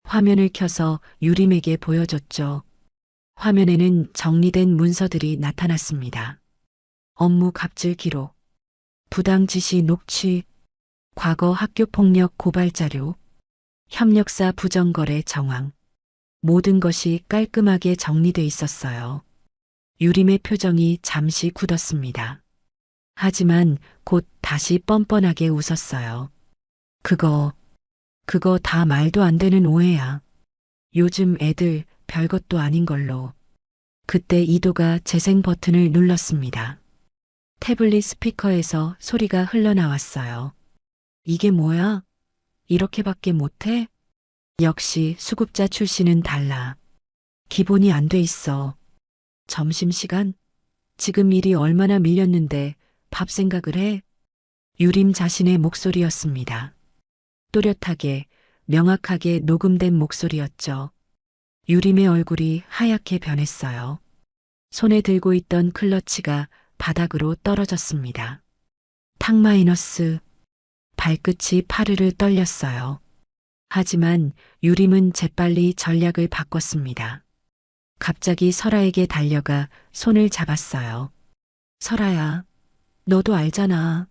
화면을 켜서 유림에게 보여줬죠. 화면에는 정리된 문서들이 나타났습니다. 업무 갑질 기록, 부당 지시 녹취, 과거 학교 폭력 고발 자료, 협력사 부정거래 정황. 모든 것이 깔끔하게 정리돼 있었어요. 유림의 표정이 잠시 굳었습니다. 하지만 곧 다시 뻔뻔하게 웃었어요. 그거 다 말도 안 되는 오해야. 요즘 애들 별것도 아닌 걸로. 그때 이도가 재생 버튼을 눌렀습니다. 태블릿 스피커에서 소리가 흘러나왔어요. 이게 뭐야? 이렇게밖에 못해? 역시 수급자 출신은 달라. 기본이 안 돼 있어. 점심시간? 지금 일이 얼마나 밀렸는데 밥 생각을 해? 유림 자신의 목소리였습니다. 또렷하게, 명확하게 녹음된 목소리였죠. 유림의 얼굴이 하얗게 변했어요. 손에 들고 있던 클러치가 바닥으로 떨어졌습니다. 탁 마이너스. 발끝이 파르르 떨렸어요. 하지만 유림은 재빨리 전략을 바꿨습니다. 갑자기 설아에게 달려가 손을 잡았어요. 설아야, 너도 알잖아.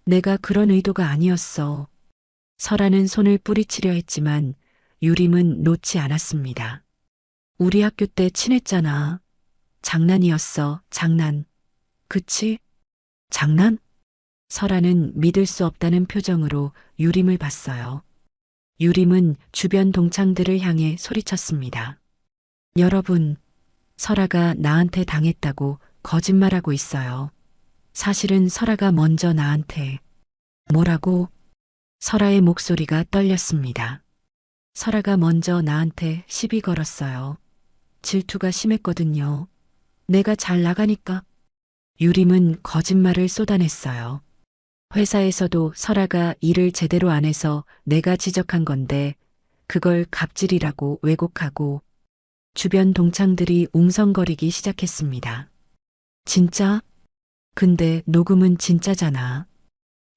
내가 그런 의도가 아니었어. 설아는 손을 뿌리치려 했지만 유림은 놓지 않았습니다. 우리 학교 때 친했잖아. 장난이었어, 장난. 그치? 장난? 설아는 믿을 수 없다는 표정으로 유림을 봤어요. 유림은 주변 동창들을 향해 소리쳤습니다. 여러분, 설아가 나한테 당했다고 거짓말하고 있어요. 사실은 설아가 먼저 나한테 뭐라고? 설아의 목소리가 떨렸습니다. 설아가 먼저 나한테 시비 걸었어요. 질투가 심했거든요. 내가 잘 나가니까. 유림은 거짓말을 쏟아냈어요. 회사에서도 설아가 일을 제대로 안 해서 내가 지적한 건데 그걸 갑질이라고 왜곡하고 주변 동창들이 웅성거리기 시작했습니다. 진짜? 근데 녹음은 진짜잖아.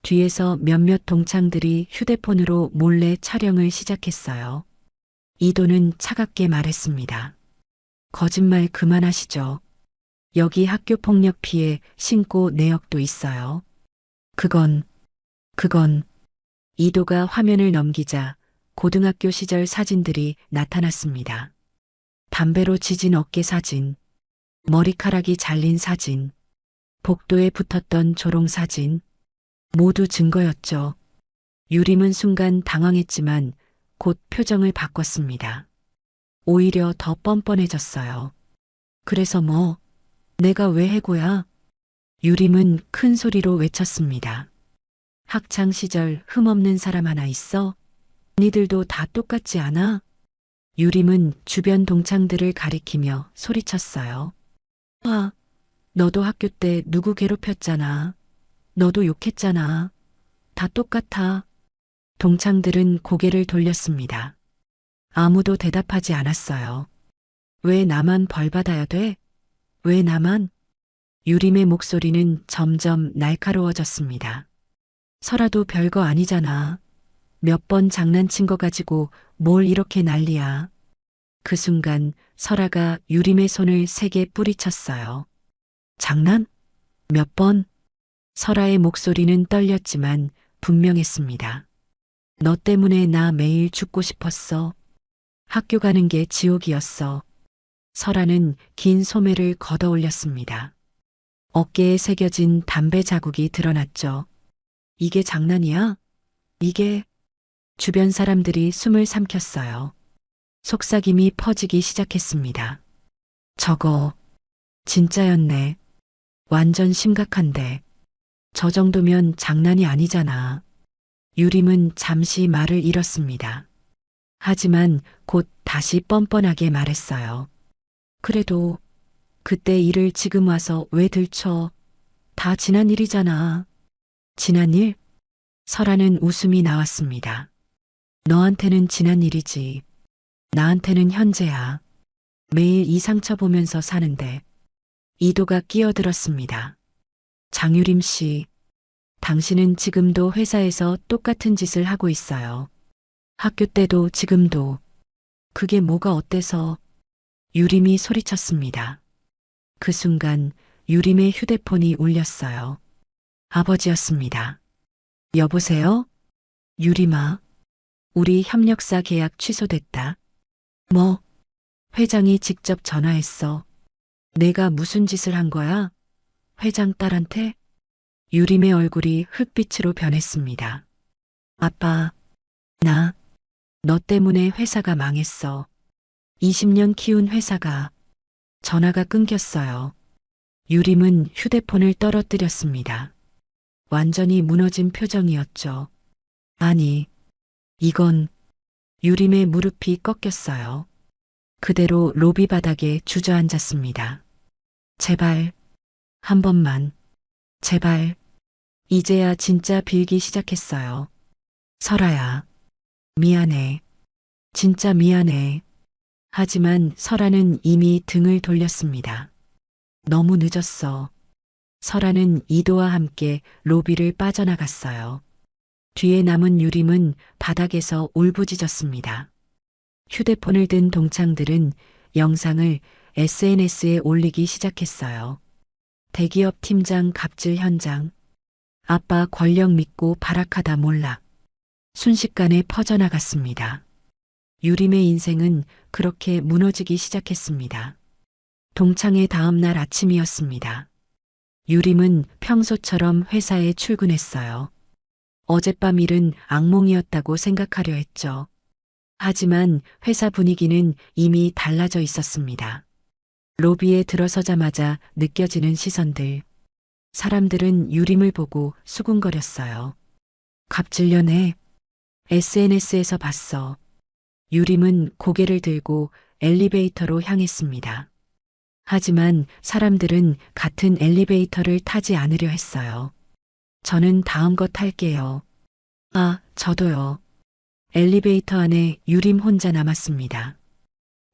뒤에서 몇몇 동창들이 휴대폰으로 몰래 촬영을 시작했어요. 이도는 차갑게 말했습니다. 거짓말 그만하시죠. 여기 학교 폭력 피해 신고 내역도 있어요. 그건 이도가 화면을 넘기자 고등학교 시절 사진들이 나타났습니다. 담배로 지진 어깨 사진, 머리카락이 잘린 사진, 복도에 붙었던 조롱 사진, 모두 증거였죠. 유림은 순간 당황했지만 곧 표정을 바꿨습니다. 오히려 더 뻔뻔해졌어요. 그래서 뭐, 내가 왜 해고야? 유림은 큰 소리로 외쳤습니다. 학창 시절 흠없는 사람 하나 있어? 니들도 다 똑같지 않아? 유림은 주변 동창들을 가리키며 소리쳤어요. 아, 너도 학교 때 누구 괴롭혔잖아. 너도 욕했잖아. 다 똑같아. 동창들은 고개를 돌렸습니다. 아무도 대답하지 않았어요. 왜 나만 벌 받아야 돼? 왜 나만? 유림의 목소리는 점점 날카로워졌습니다. 설아도 별거 아니잖아. 몇 번 장난친 거 가지고 뭘 이렇게 난리야. 그 순간 설아가 유림의 손을 세게 뿌리쳤어요. 장난? 몇 번? 설아의 목소리는 떨렸지만 분명했습니다. 너 때문에 나 매일 죽고 싶었어. 학교 가는 게 지옥이었어. 설아는 긴 소매를 걷어 올렸습니다. 어깨에 새겨진 담배 자국이 드러났죠. 이게 장난이야? 이게... 주변 사람들이 숨을 삼켰어요. 속삭임이 퍼지기 시작했습니다. 저거 진짜였네. 완전 심각한데. 저 정도면 장난이 아니잖아. 유림은 잠시 말을 잃었습니다. 하지만 곧 다시 뻔뻔하게 말했어요. 그래도 그때 일을 지금 와서 왜 들춰? 다 지난 일이잖아. 지난 일? 설아는 웃음이 나왔습니다. 너한테는 지난 일이지. 나한테는 현재야. 매일 이 상처 보면서 사는데. 이도가 끼어들었습니다. 장유림 씨, 당신은 지금도 회사에서 똑같은 짓을 하고 있어요. 학교 때도 지금도. 그게 뭐가 어때서? 유림이 소리쳤습니다. 그 순간 유림의 휴대폰이 울렸어요. 아버지였습니다. 여보세요? 유림아, 우리 협력사 계약 취소됐다. 뭐? 회장이 직접 전화했어. 내가 무슨 짓을 한 거야? 회장 딸한테? 유림의 얼굴이 흙빛으로 변했습니다. 아빠, 너 때문에 회사가 망했어. 20년 키운 회사가. 전화가 끊겼어요. 유림은 휴대폰을 떨어뜨렸습니다. 완전히 무너진 표정이었죠. 아니, 이건... 유림의 무릎이 꺾였어요. 그대로 로비 바닥에 주저앉았습니다. 제발, 한 번만, 제발. 이제야 진짜 빌기 시작했어요. 설아야, 미안해. 진짜 미안해. 하지만 설아는 이미 등을 돌렸습니다. 너무 늦었어. 설아는 이도와 함께 로비를 빠져나갔어요. 뒤에 남은 유림은 바닥에서 울부짖었습니다. 휴대폰을 든 동창들은 영상을 SNS에 올리기 시작했어요. 대기업 팀장 갑질 현장. 아빠 권력 믿고 발악하다 몰락. 순식간에 퍼져나갔습니다. 유림의 인생은 그렇게 무너지기 시작했습니다. 동창의 다음 날 아침이었습니다. 유림은 평소처럼 회사에 출근했어요. 어젯밤 일은 악몽이었다고 생각하려 했죠. 하지만 회사 분위기는 이미 달라져 있었습니다. 로비에 들어서자마자 느껴지는 시선들. 사람들은 유림을 보고 수군거렸어요. 갑질려네. SNS에서 봤어. 유림은 고개를 들고 엘리베이터로 향했습니다. 하지만 사람들은 같은 엘리베이터를 타지 않으려 했어요. 저는 다음 거 탈게요. 아, 저도요. 엘리베이터 안에 유림 혼자 남았습니다.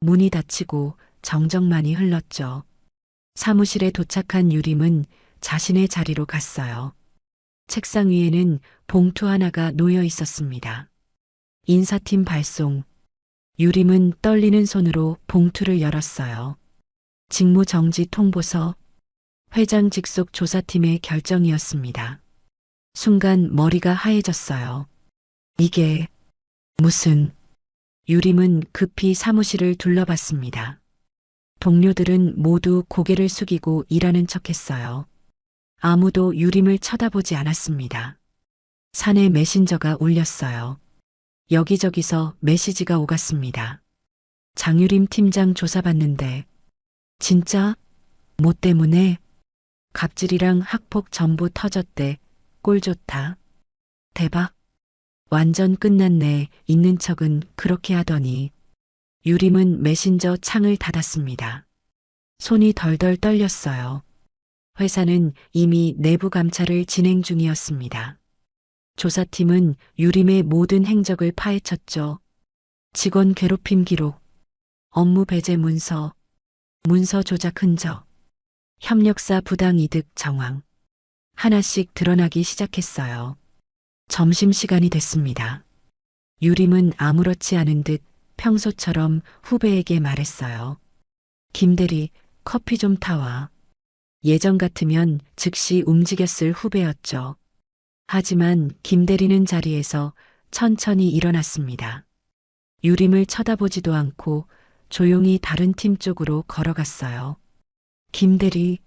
문이 닫히고 정적만이 흘렀죠. 사무실에 도착한 유림은 자신의 자리로 갔어요. 책상 위에는 봉투 하나가 놓여 있었습니다. 인사팀 발송. 유림은 떨리는 손으로 봉투를 열었어요. 직무정지 통보서. 회장 직속 조사팀의 결정이었습니다. 순간 머리가 하얘졌어요. 이게 무슨... 유림은 급히 사무실을 둘러봤습니다. 동료들은 모두 고개를 숙이고 일하는 척했어요. 아무도 유림을 쳐다보지 않았습니다. 사내 메신저가 울렸어요. 여기저기서 메시지가 오갔습니다. 장유림 팀장 조사받는데. 진짜? 뭐 때문에? 갑질이랑 학폭 전부 터졌대. 꼴 좋다. 대박. 완전 끝났네. 있는 척은 그렇게 하더니. 유림은 메신저 창을 닫았습니다. 손이 덜덜 떨렸어요. 회사는 이미 내부 감찰을 진행 중이었습니다. 조사팀은 유림의 모든 행적을 파헤쳤죠. 직원 괴롭힘 기록, 업무 배제 문서, 문서 조작 흔적, 협력사 부당 이득 정황. 하나씩 드러나기 시작했어요. 점심시간이 됐습니다. 유림은 아무렇지 않은 듯 평소처럼 후배에게 말했어요. 김대리, 커피 좀 타와. 예전 같으면 즉시 움직였을 후배였죠. 하지만 김대리는 자리에서 천천히 일어났습니다. 유림을 쳐다보지도 않고 조용히 다른 팀 쪽으로 걸어갔어요. 김대리,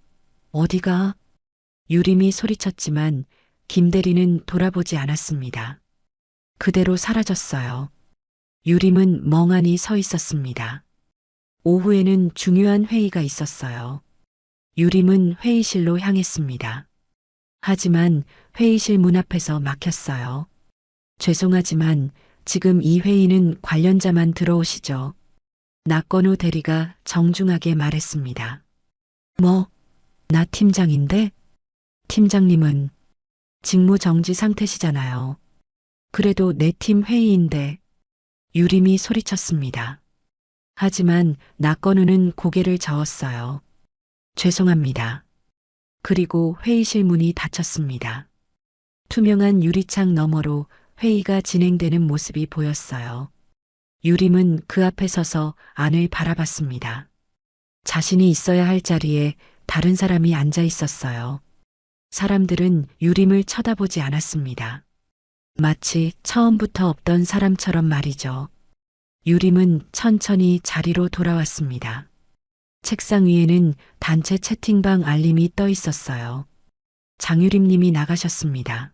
어디가? 유림이 소리쳤지만 김대리는 돌아보지 않았습니다. 그대로 사라졌어요. 유림은 멍하니 서 있었습니다. 오후에는 중요한 회의가 있었어요. 유림은 회의실로 향했습니다. 하지만 회의실 문 앞에서 막혔어요. 죄송하지만 지금 이 회의는 관련자만 들어오시죠. 낙건우 대리가 정중하게 말했습니다. 뭐, 나 팀장인데? 팀장님은 직무정지 상태시잖아요. 그래도 내 팀 회의인데. 유림이 소리쳤습니다. 하지만 낙건우는 고개를 저었어요. 죄송합니다. 그리고 회의실 문이 닫혔습니다. 투명한 유리창 너머로 회의가 진행되는 모습이 보였어요. 유림은 그 앞에 서서 안을 바라봤습니다. 자신이 있어야 할 자리에 다른 사람이 앉아 있었어요. 사람들은 유림을 쳐다보지 않았습니다. 마치 처음부터 없던 사람처럼 말이죠. 유림은 천천히 자리로 돌아왔습니다. 책상 위에는 단체 채팅방 알림이 떠 있었어요. 장유림 님이 나가셨습니다.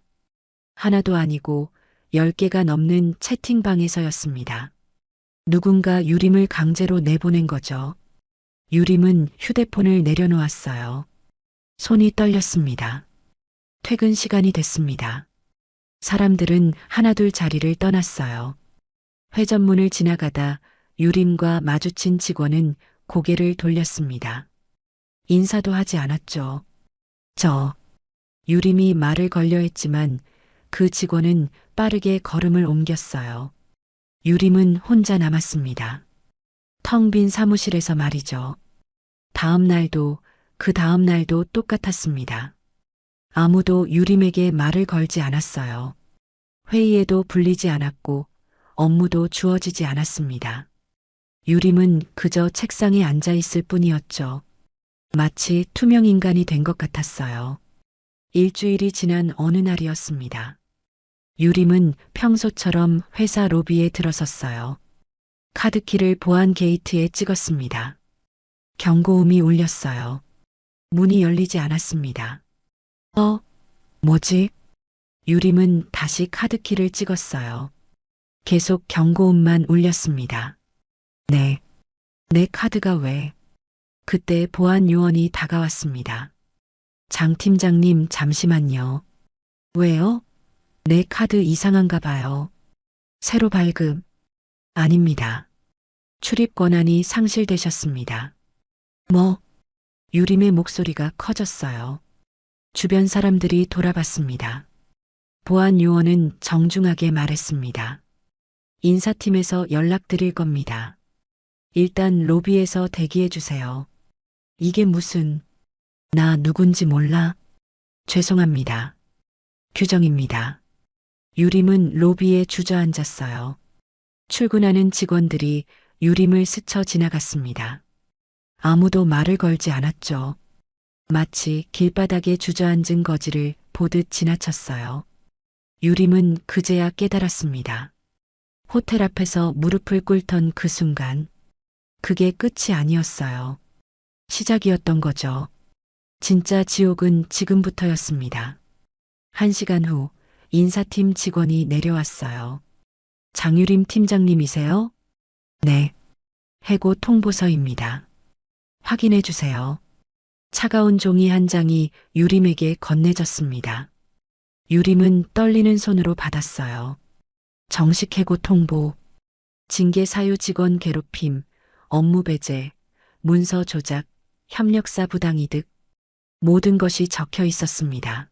하나도 아니고 10개가 넘는 채팅방에서였습니다. 누군가 유림을 강제로 내보낸 거죠. 유림은 휴대폰을 내려놓았어요. 손이 떨렸습니다. 퇴근 시간이 됐습니다. 사람들은 하나둘 자리를 떠났어요. 회전문을 지나가다 유림과 마주친 직원은 고개를 돌렸습니다. 인사도 하지 않았죠. 유림이 말을 걸려 했지만 그 직원은 빠르게 걸음을 옮겼어요. 유림은 혼자 남았습니다. 텅 빈 사무실에서 말이죠. 다음 날도 그 다음 날도 똑같았습니다. 아무도 유림에게 말을 걸지 않았어요. 회의에도 불리지 않았고 업무도 주어지지 않았습니다. 유림은 그저 책상에 앉아 있을 뿐이었죠. 마치 투명 인간이 된 것 같았어요. 일주일이 지난 어느 날이었습니다. 유림은 평소처럼 회사 로비에 들어섰어요. 카드키를 보안 게이트에 찍었습니다. 경고음이 울렸어요. 문이 열리지 않았습니다. 뭐지? 유림은 다시 카드키를 찍었어요. 계속 경고음만 울렸습니다. 네. 내 카드가 왜? 그때 보안 요원이 다가왔습니다. 장 팀장님, 잠시만요. 왜요? 내 카드 이상한가 봐요. 새로 발급. 아닙니다. 출입 권한이 상실되셨습니다. 뭐? 유림의 목소리가 커졌어요. 주변 사람들이 돌아봤습니다. 보안 요원은 정중하게 말했습니다. 인사팀에서 연락드릴 겁니다. 일단 로비에서 대기해 주세요. 이게 무슨, 나 누군지 몰라? 죄송합니다. 규정입니다. 유림은 로비에 주저앉았어요. 출근하는 직원들이 유림을 스쳐 지나갔습니다. 아무도 말을 걸지 않았죠. 마치 길바닥에 주저앉은 거지를 보듯 지나쳤어요. 유림은 그제야 깨달았습니다. 호텔 앞에서 무릎을 꿇던 그 순간, 그게 끝이 아니었어요. 시작이었던 거죠. 진짜 지옥은 지금부터였습니다. 1시간 후 인사팀 직원이 내려왔어요. 장유림 팀장님이세요? 네. 해고 통보서입니다. 확인해 주세요. 차가운 종이 한 장이 유림에게 건네졌습니다. 유림은 떨리는 손으로 받았어요. 정식 해고 통보, 징계 사유 직원 괴롭힘, 업무 배제, 문서 조작, 협력사 부당이득, 모든 것이 적혀 있었습니다.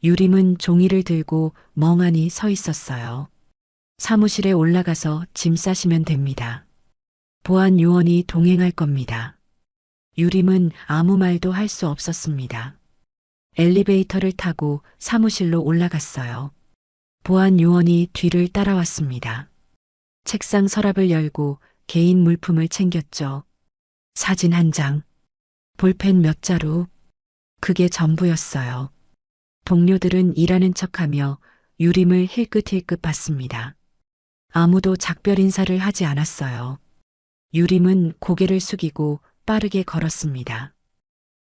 유림은 종이를 들고 멍하니 서 있었어요. 사무실에 올라가서 짐 싸시면 됩니다. 보안 요원이 동행할 겁니다. 유림은 아무 말도 할 수 없었습니다. 엘리베이터를 타고 사무실로 올라갔어요. 보안 요원이 뒤를 따라왔습니다. 책상 서랍을 열고 개인 물품을 챙겼죠. 사진 한 장, 볼펜 몇 자루, 그게 전부였어요. 동료들은 일하는 척하며 유림을 힐끗힐끗 봤습니다. 아무도 작별 인사를 하지 않았어요. 유림은 고개를 숙이고 빠르게 걸었습니다.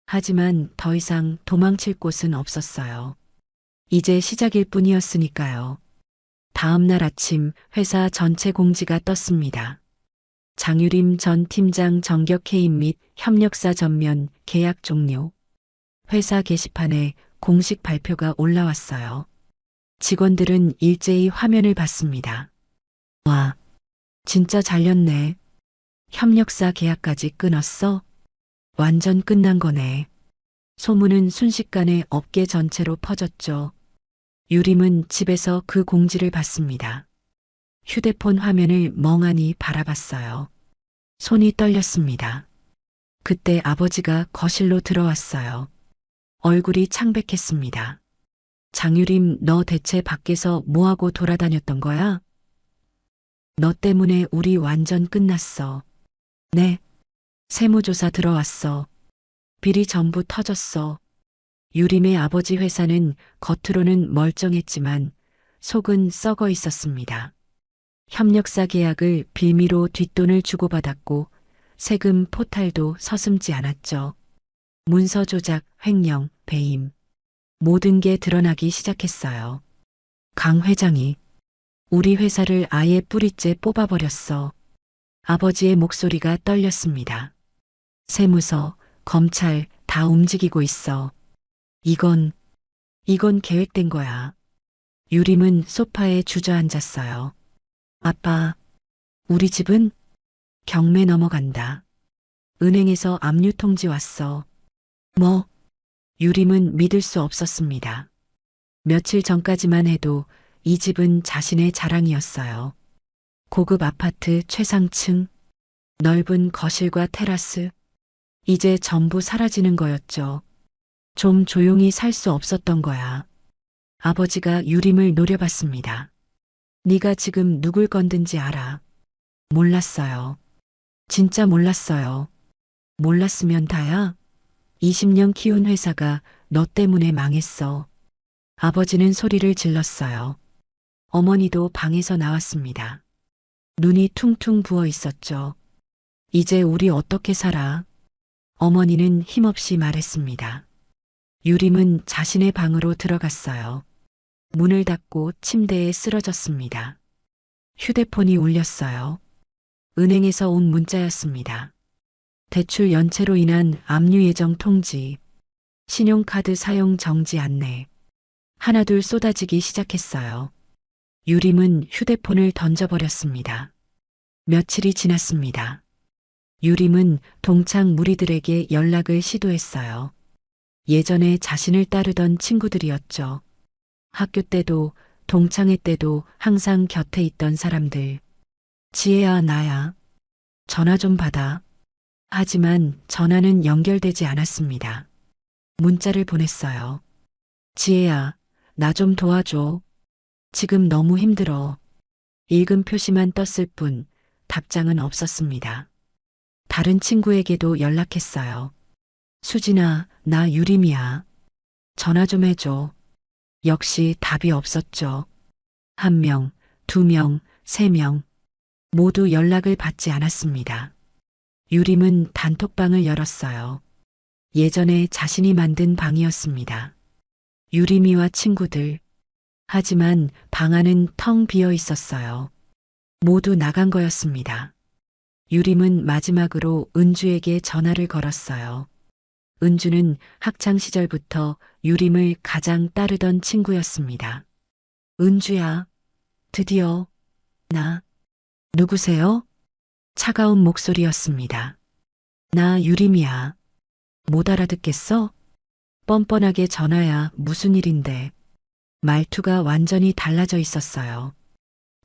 하지만 더 이상 도망칠 곳은 없었어요. 이제 시작일 뿐이었으니까요. 다음 날 아침 회사 전체 공지가 떴습니다. 장유림 전 팀장 정격 해임 및 협력사 전면 계약 종료. 회사 게시판에 공식 발표가 올라왔어요. 직원들은 일제히 화면을 봤습니다. 와, 진짜 잘렸네. 협력사 계약까지 끊었어? 완전 끝난 거네. 소문은 순식간에 업계 전체로 퍼졌죠. 유림은 집에서 그 공지를 봤습니다. 휴대폰 화면을 멍하니 바라봤어요. 손이 떨렸습니다. 그때 아버지가 거실로 들어왔어요. 얼굴이 창백했습니다. 장유림, 너 대체 밖에서 뭐하고 돌아다녔던 거야? 너 때문에 우리 완전 끝났어. 네. 세무조사 들어왔어. 비리 전부 터졌어. 유림의 아버지 회사는 겉으로는 멀쩡했지만 속은 썩어 있었습니다. 협력사 계약을 빌미로 뒷돈을 주고받았고 세금 포탈도 서슴지 않았죠. 문서 조작, 횡령, 배임. 모든 게 드러나기 시작했어요. 강 회장이 우리 회사를 아예 뿌리째 뽑아버렸어. 아버지의 목소리가 떨렸습니다. 세무서, 검찰 다 움직이고 있어. 이건 계획된 거야. 유림은 소파에 주저앉았어요. 아빠, 우리 집은 경매 넘어간다. 은행에서 압류 통지 왔어. 뭐? 유림은 믿을 수 없었습니다. 며칠 전까지만 해도 이 집은 자신의 자랑이었어요. 고급 아파트 최상층, 넓은 거실과 테라스, 이제 전부 사라지는 거였죠. 좀 조용히 살 수 없었던 거야. 아버지가 유림을 노려봤습니다. 네가 지금 누굴 건든지 알아. 몰랐어요. 진짜 몰랐어요. 몰랐으면 다야. 20년 키운 회사가 너 때문에 망했어. 아버지는 소리를 질렀어요. 어머니도 방에서 나왔습니다. 눈이 퉁퉁 부어 있었죠. 이제 우리 어떻게 살아? 어머니는 힘없이 말했습니다. 유림은 자신의 방으로 들어갔어요. 문을 닫고 침대에 쓰러졌습니다. 휴대폰이 울렸어요. 은행에서 온 문자였습니다. 대출 연체로 인한 압류 예정 통지, 신용카드 사용 정지 안내. 하나둘 쏟아지기 시작했어요. 유림은 휴대폰을 던져버렸습니다. 며칠이 지났습니다. 유림은 동창 무리들에게 연락을 시도했어요. 예전에 자신을 따르던 친구들이었죠. 학교 때도 동창회 때도 항상 곁에 있던 사람들. 지혜야, 나야. 전화 좀 받아. 하지만 전화는 연결되지 않았습니다. 문자를 보냈어요. 지혜야, 나 좀 도와줘. 지금 너무 힘들어. 읽음 표시만 떴을 뿐 답장은 없었습니다. 다른 친구에게도 연락했어요. 수진아, 나 유림이야. 전화 좀 해줘. 역시 답이 없었죠. 1명, 2명, 3명. 모두 연락을 받지 않았습니다. 유림은 단톡방을 열었어요. 예전에 자신이 만든 방이었습니다. 유림이와 친구들. 하지만 방 안은 텅 비어 있었어요. 모두 나간 거였습니다. 유림은 마지막으로 은주에게 전화를 걸었어요. 은주는 학창 시절부터 유림을 가장 따르던 친구였습니다. 은주야, 드디어, 누구세요? 차가운 목소리였습니다. 나 유림이야. 못 알아듣겠어? 뻔뻔하게 전화야, 무슨 일인데. 말투가 완전히 달라져 있었어요.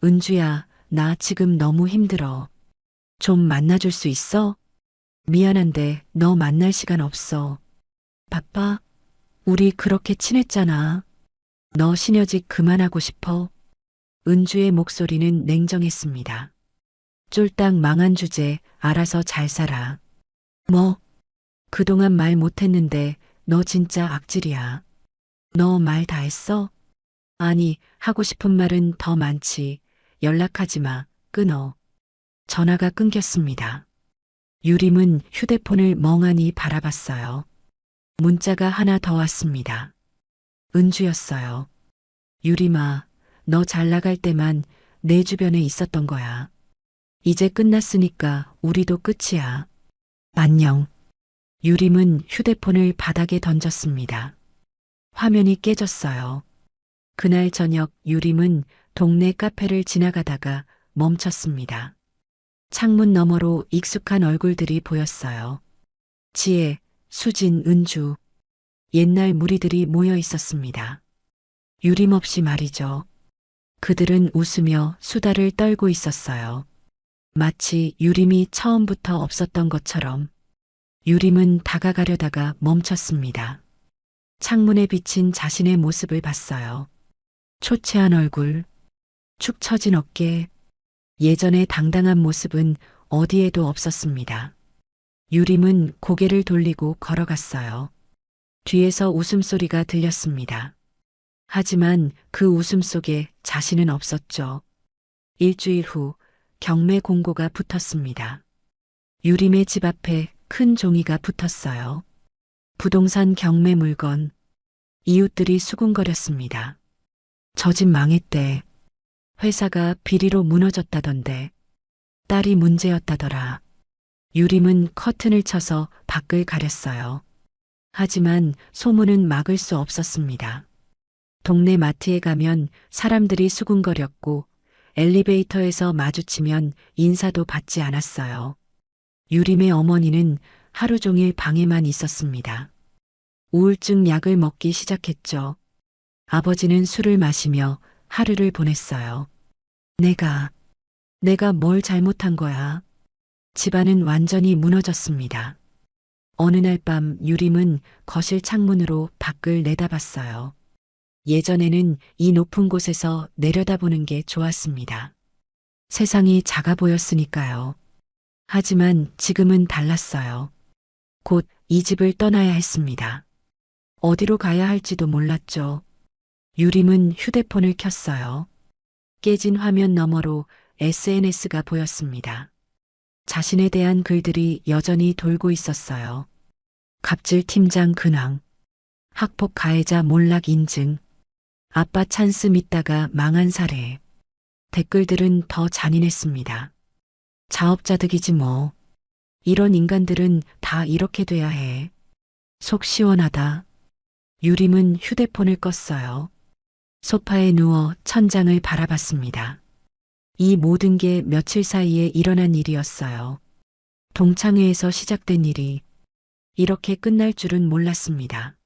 은주야, 나 지금 너무 힘들어. 좀 만나줄 수 있어? 미안한데 너 만날 시간 없어. 바빠? 우리 그렇게 친했잖아. 너 시녀직 그만하고 싶어? 은주의 목소리는 냉정했습니다. 쫄딱 망한 주제 알아서 잘 살아. 뭐? 그동안 말 못했는데 너 진짜 악질이야. 너 말 다 했어? 아니, 하고 싶은 말은 더 많지. 연락하지 마. 끊어. 전화가 끊겼습니다. 유림은 휴대폰을 멍하니 바라봤어요. 문자가 하나 더 왔습니다. 은주였어요. 유림아, 너 잘 나갈 때만 내 주변에 있었던 거야. 이제 끝났으니까 우리도 끝이야. 안녕. 유림은 휴대폰을 바닥에 던졌습니다. 화면이 깨졌어요. 그날 저녁 유림은 동네 카페를 지나가다가 멈췄습니다. 창문 너머로 익숙한 얼굴들이 보였어요. 지혜, 수진, 은주. 옛날 무리들이 모여 있었습니다. 유림 없이 말이죠. 그들은 웃으며 수다를 떨고 있었어요. 마치 유림이 처음부터 없었던 것처럼. 유림은 다가가려다가 멈췄습니다. 창문에 비친 자신의 모습을 봤어요. 초췌한 얼굴, 축 처진 어깨, 예전의 당당한 모습은 어디에도 없었습니다. 유림은 고개를 돌리고 걸어갔어요. 뒤에서 웃음소리가 들렸습니다. 하지만 그 웃음 속에 자신은 없었죠. 일주일 후 경매 공고가 붙었습니다. 유림의 집 앞에 큰 종이가 붙었어요. 부동산 경매 물건. 이웃들이 수군거렸습니다. 저 집 망했대. 회사가 비리로 무너졌다던데. 딸이 문제였다더라. 유림은 커튼을 쳐서 밖을 가렸어요. 하지만 소문은 막을 수 없었습니다. 동네 마트에 가면 사람들이 수군거렸고 엘리베이터에서 마주치면 인사도 받지 않았어요. 유림의 어머니는 하루 종일 방에만 있었습니다. 우울증 약을 먹기 시작했죠. 아버지는 술을 마시며 하루를 보냈어요. 내가 뭘 잘못한 거야. 집안은 완전히 무너졌습니다. 어느 날 밤 유림은 거실 창문으로 밖을 내다봤어요. 예전에는 이 높은 곳에서 내려다보는 게 좋았습니다. 세상이 작아 보였으니까요. 하지만 지금은 달랐어요. 곧 이 집을 떠나야 했습니다. 어디로 가야 할지도 몰랐죠. 유림은 휴대폰을 켰어요. 깨진 화면 너머로 SNS가 보였습니다. 자신에 대한 글들이 여전히 돌고 있었어요. 갑질 팀장 근황, 학폭 가해자 몰락 인증, 아빠 찬스 믿다가 망한 사례. 댓글들은 더 잔인했습니다. 자업자득이지 뭐. 이런 인간들은 다 이렇게 돼야 해. 속 시원하다. 유림은 휴대폰을 껐어요. 소파에 누워 천장을 바라봤습니다. 이 모든 게 며칠 사이에 일어난 일이었어요. 동창회에서 시작된 일이 이렇게 끝날 줄은 몰랐습니다.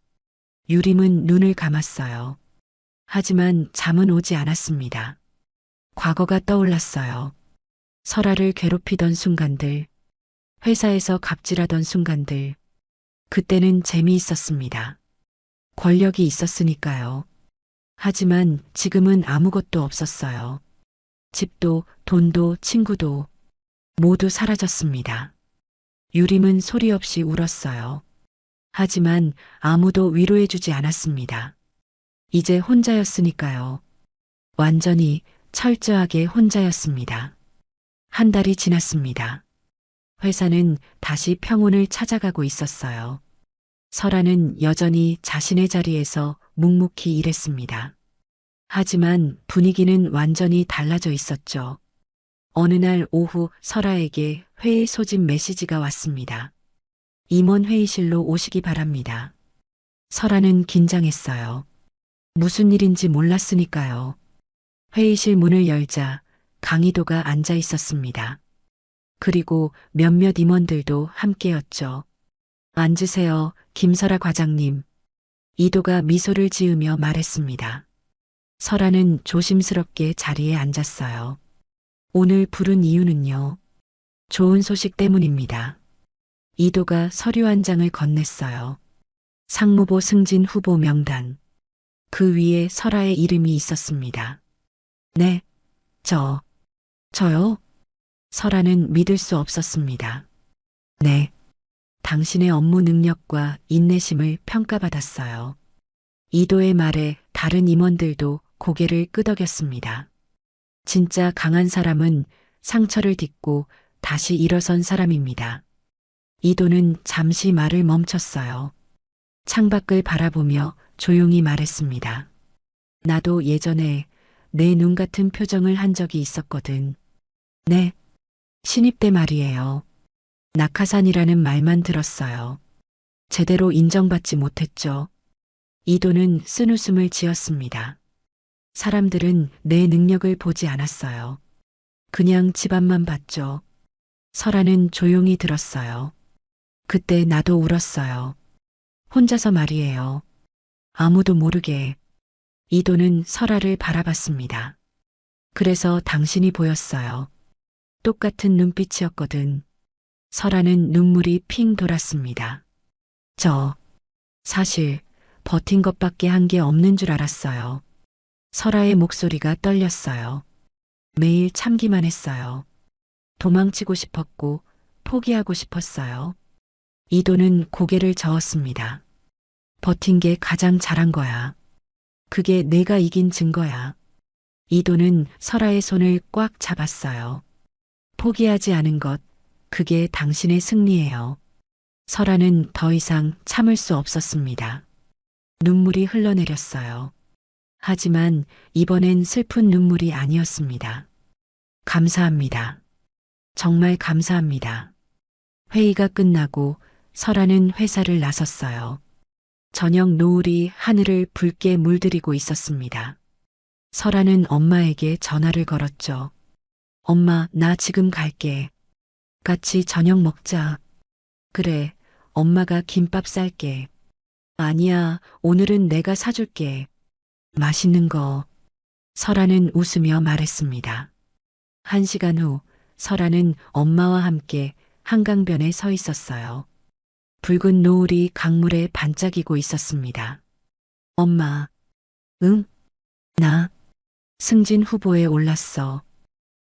유림은 눈을 감았어요. 하지만 잠은 오지 않았습니다. 과거가 떠올랐어요. 설아를 괴롭히던 순간들, 회사에서 갑질하던 순간들, 그때는 재미있었습니다. 권력이 있었으니까요. 하지만 지금은 아무것도 없었어요. 집도, 돈도, 친구도 모두 사라졌습니다. 유림은 소리 없이 울었어요. 하지만 아무도 위로해주지 않았습니다. 이제 혼자였으니까요. 완전히 철저하게 혼자였습니다. 한 달이 지났습니다. 회사는 다시 평온을 찾아가고 있었어요. 설아는 여전히 자신의 자리에서 묵묵히 일했습니다. 하지만 분위기는 완전히 달라져 있었죠. 어느 날 오후 설아에게 회의 소집 메시지가 왔습니다. 임원 회의실로 오시기 바랍니다. 설아는 긴장했어요. 무슨 일인지 몰랐으니까요. 회의실 문을 열자 강희도가 앉아 있었습니다. 그리고 몇몇 임원들도 함께였죠. 앉으세요, 김설아 과장님. 이도가 미소를 지으며 말했습니다. 설아는 조심스럽게 자리에 앉았어요. 오늘 부른 이유는요. 좋은 소식 때문입니다. 이도가 서류 한 장을 건넸어요. 상무보 승진 후보 명단. 그 위에 설아의 이름이 있었습니다. 네, 저요? 설아는 믿을 수 없었습니다. 네, 당신의 업무 능력과 인내심을 평가받았어요. 이도의 말에 다른 임원들도 고개를 끄덕였습니다. 진짜 강한 사람은 상처를 딛고 다시 일어선 사람입니다. 이도는 잠시 말을 멈췄어요. 창밖을 바라보며 조용히 말했습니다. 나도 예전에 내 눈 같은 표정을 한 적이 있었거든. 네, 신입 때 말이에요. 낙하산이라는 말만 들었어요. 제대로 인정받지 못했죠. 이도는 쓴웃음을 지었습니다. 사람들은 내 능력을 보지 않았어요. 그냥 집앞만 봤죠. 설아는 조용히 들었어요. 그때 나도 울었어요. 혼자서 말이에요. 아무도 모르게. 이도는 설아를 바라봤습니다. 그래서 당신이 보였어요. 똑같은 눈빛이었거든. 설아는 눈물이 핑 돌았습니다. 사실 버틴 것밖에 한 게 없는 줄 알았어요. 설아의 목소리가 떨렸어요. 매일 참기만 했어요. 도망치고 싶었고 포기하고 싶었어요. 이도는 고개를 저었습니다. 버틴 게 가장 잘한 거야. 그게 내가 이긴 증거야. 이도는 설아의 손을 꽉 잡았어요. 포기하지 않은 것, 그게 당신의 승리예요. 설아는 더 이상 참을 수 없었습니다. 눈물이 흘러내렸어요. 하지만 이번엔 슬픈 눈물이 아니었습니다. 감사합니다. 정말 감사합니다. 회의가 끝나고 설아는 회사를 나섰어요. 저녁 노을이 하늘을 붉게 물들이고 있었습니다. 설아는 엄마에게 전화를 걸었죠. 엄마, 나 지금 갈게. 같이 저녁 먹자. 그래, 엄마가 김밥 쌀게. 아니야, 오늘은 내가 사줄게. 맛있는 거. 설아는 웃으며 말했습니다. 1시간 후, 설아는 엄마와 함께 한강변에 서 있었어요. 붉은 노을이 강물에 반짝이고 있었습니다. 엄마, 응, 나 승진 후보에 올랐어.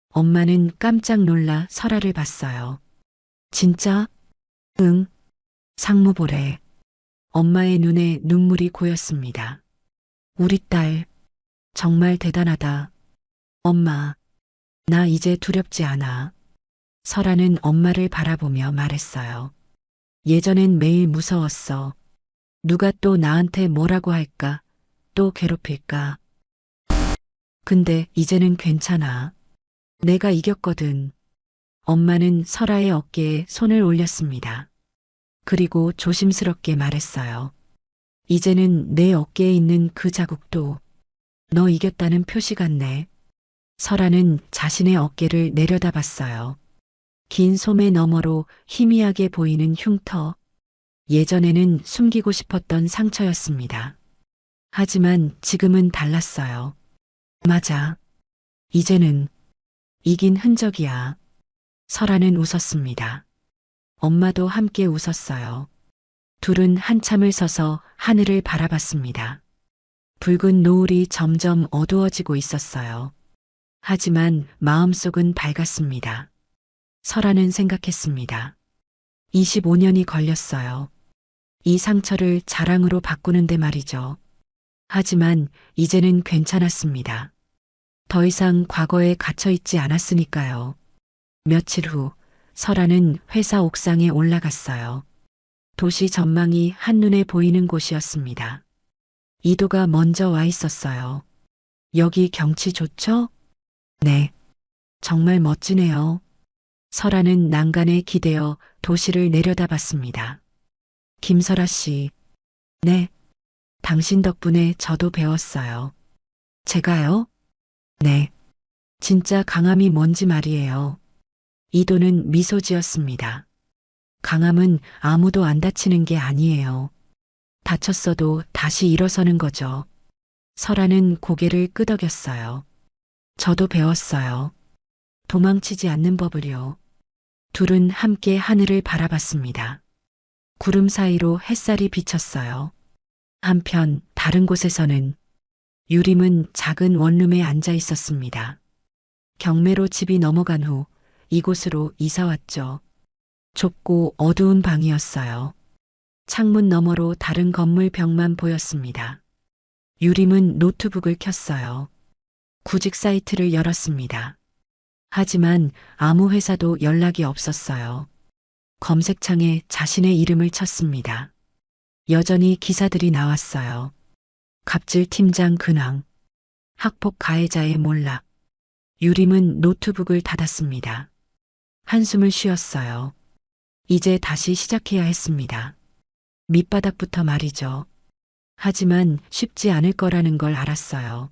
엄마는 깜짝 놀라 설아를 봤어요. 진짜? 응, 상무보래. 엄마의 눈에 눈물이 고였습니다. 우리 딸, 정말 대단하다. 엄마, 나 이제 두렵지 않아. 설아는 엄마를 바라보며 말했어요. 예전엔 매일 무서웠어. 누가 또 나한테 뭐라고 할까? 또 괴롭힐까? 근데 이제는 괜찮아. 내가 이겼거든. 엄마는 설아의 어깨에 손을 올렸습니다. 그리고 조심스럽게 말했어요. 이제는 내 어깨에 있는 그 자국도 너 이겼다는 표시 같네. 설아는 자신의 어깨를 내려다봤어요. 긴 소매 너머로 희미하게 보이는 흉터. 예전에는 숨기고 싶었던 상처였습니다. 하지만 지금은 달랐어요. 맞아. 이제는 이긴 흔적이야. 설아는 웃었습니다. 엄마도 함께 웃었어요. 둘은 한참을 서서 하늘을 바라봤습니다. 붉은 노을이 점점 어두워지고 있었어요. 하지만 마음속은 밝았습니다. 설아는 생각했습니다. 25년이 걸렸어요. 이 상처를 자랑으로 바꾸는데 말이죠. 하지만 이제는 괜찮았습니다. 더 이상 과거에 갇혀 있지 않았으니까요. 며칠 후 설아는 회사 옥상에 올라갔어요. 도시 전망이 한눈에 보이는 곳이었습니다. 이도가 먼저 와 있었어요. 여기 경치 좋죠? 네. 정말 멋지네요. 설아는 난간에 기대어 도시를 내려다봤습니다. 김설아 씨. 네. 당신 덕분에 저도 배웠어요. 제가요? 네. 진짜 강함이 뭔지 말이에요. 이도는 미소 지었습니다. 강함은 아무도 안 다치는 게 아니에요. 다쳤어도 다시 일어서는 거죠. 설아는 고개를 끄덕였어요. 저도 배웠어요. 도망치지 않는 법을요. 둘은 함께 하늘을 바라봤습니다. 구름 사이로 햇살이 비쳤어요. 한편 다른 곳에서는 유림은 작은 원룸에 앉아 있었습니다. 경매로 집이 넘어간 후 이곳으로 이사 왔죠. 좁고 어두운 방이었어요. 창문 너머로 다른 건물 벽만 보였습니다. 유림은 노트북을 켰어요. 구직 사이트를 열었습니다. 하지만 아무 회사도 연락이 없었어요. 검색창에 자신의 이름을 쳤습니다. 여전히 기사들이 나왔어요. 갑질 팀장 근황, 학폭 가해자의 몰락. 유림은 노트북을 닫았습니다. 한숨을 쉬었어요. 이제 다시 시작해야 했습니다. 밑바닥부터 말이죠. 하지만 쉽지 않을 거라는 걸 알았어요.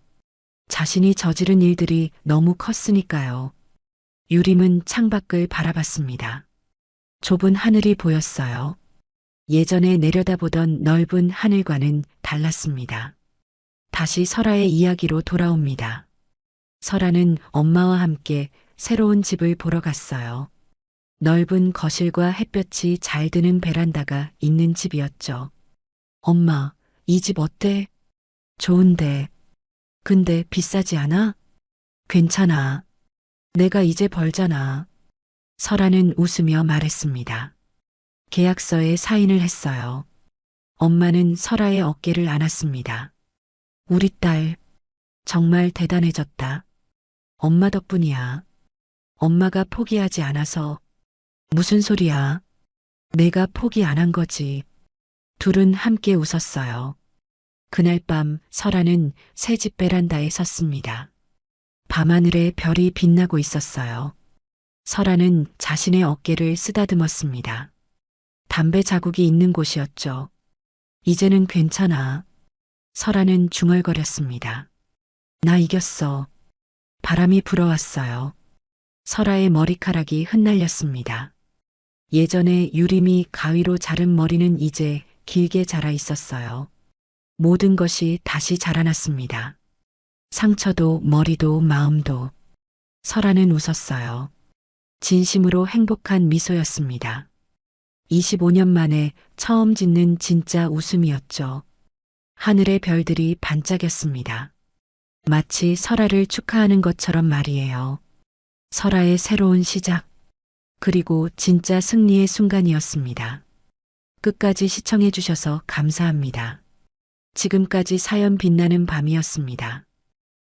자신이 저지른 일들이 너무 컸으니까요. 유림은 창밖을 바라봤습니다. 좁은 하늘이 보였어요. 예전에 내려다보던 넓은 하늘과는 달랐습니다. 다시 설아의 이야기로 돌아옵니다. 설아는 엄마와 함께 새로운 집을 보러 갔어요. 넓은 거실과 햇볕이 잘 드는 베란다가 있는 집이었죠. 엄마, 이 집 어때? 좋은데. 근데 비싸지 않아? 괜찮아. 내가 이제 벌잖아. 설아는 웃으며 말했습니다. 계약서에 사인을 했어요. 엄마는 설아의 어깨를 안았습니다. 우리 딸, 정말 대단해졌다. 엄마 덕분이야. 엄마가 포기하지 않아서. 무슨 소리야? 내가 포기 안 한 거지. 둘은 함께 웃었어요. 그날 밤 설아는 새집 베란다에 섰습니다. 밤하늘에 별이 빛나고 있었어요. 설아는 자신의 어깨를 쓰다듬었습니다. 담배 자국이 있는 곳이었죠. 이제는 괜찮아. 설아는 중얼거렸습니다. 나 이겼어. 바람이 불어왔어요. 설아의 머리카락이 흩날렸습니다. 예전에 유림이 가위로 자른 머리는 이제 길게 자라 있었어요. 모든 것이 다시 자라났습니다. 상처도 머리도 마음도. 설아는 웃었어요. 진심으로 행복한 미소였습니다. 25년 만에 처음 짓는 진짜 웃음이었죠. 하늘의 별들이 반짝였습니다. 마치 설아를 축하하는 것처럼 말이에요. 설아의 새로운 시작, 그리고 진짜 승리의 순간이었습니다. 끝까지 시청해 주셔서 감사합니다. 지금까지 사연 빛나는 밤이었습니다.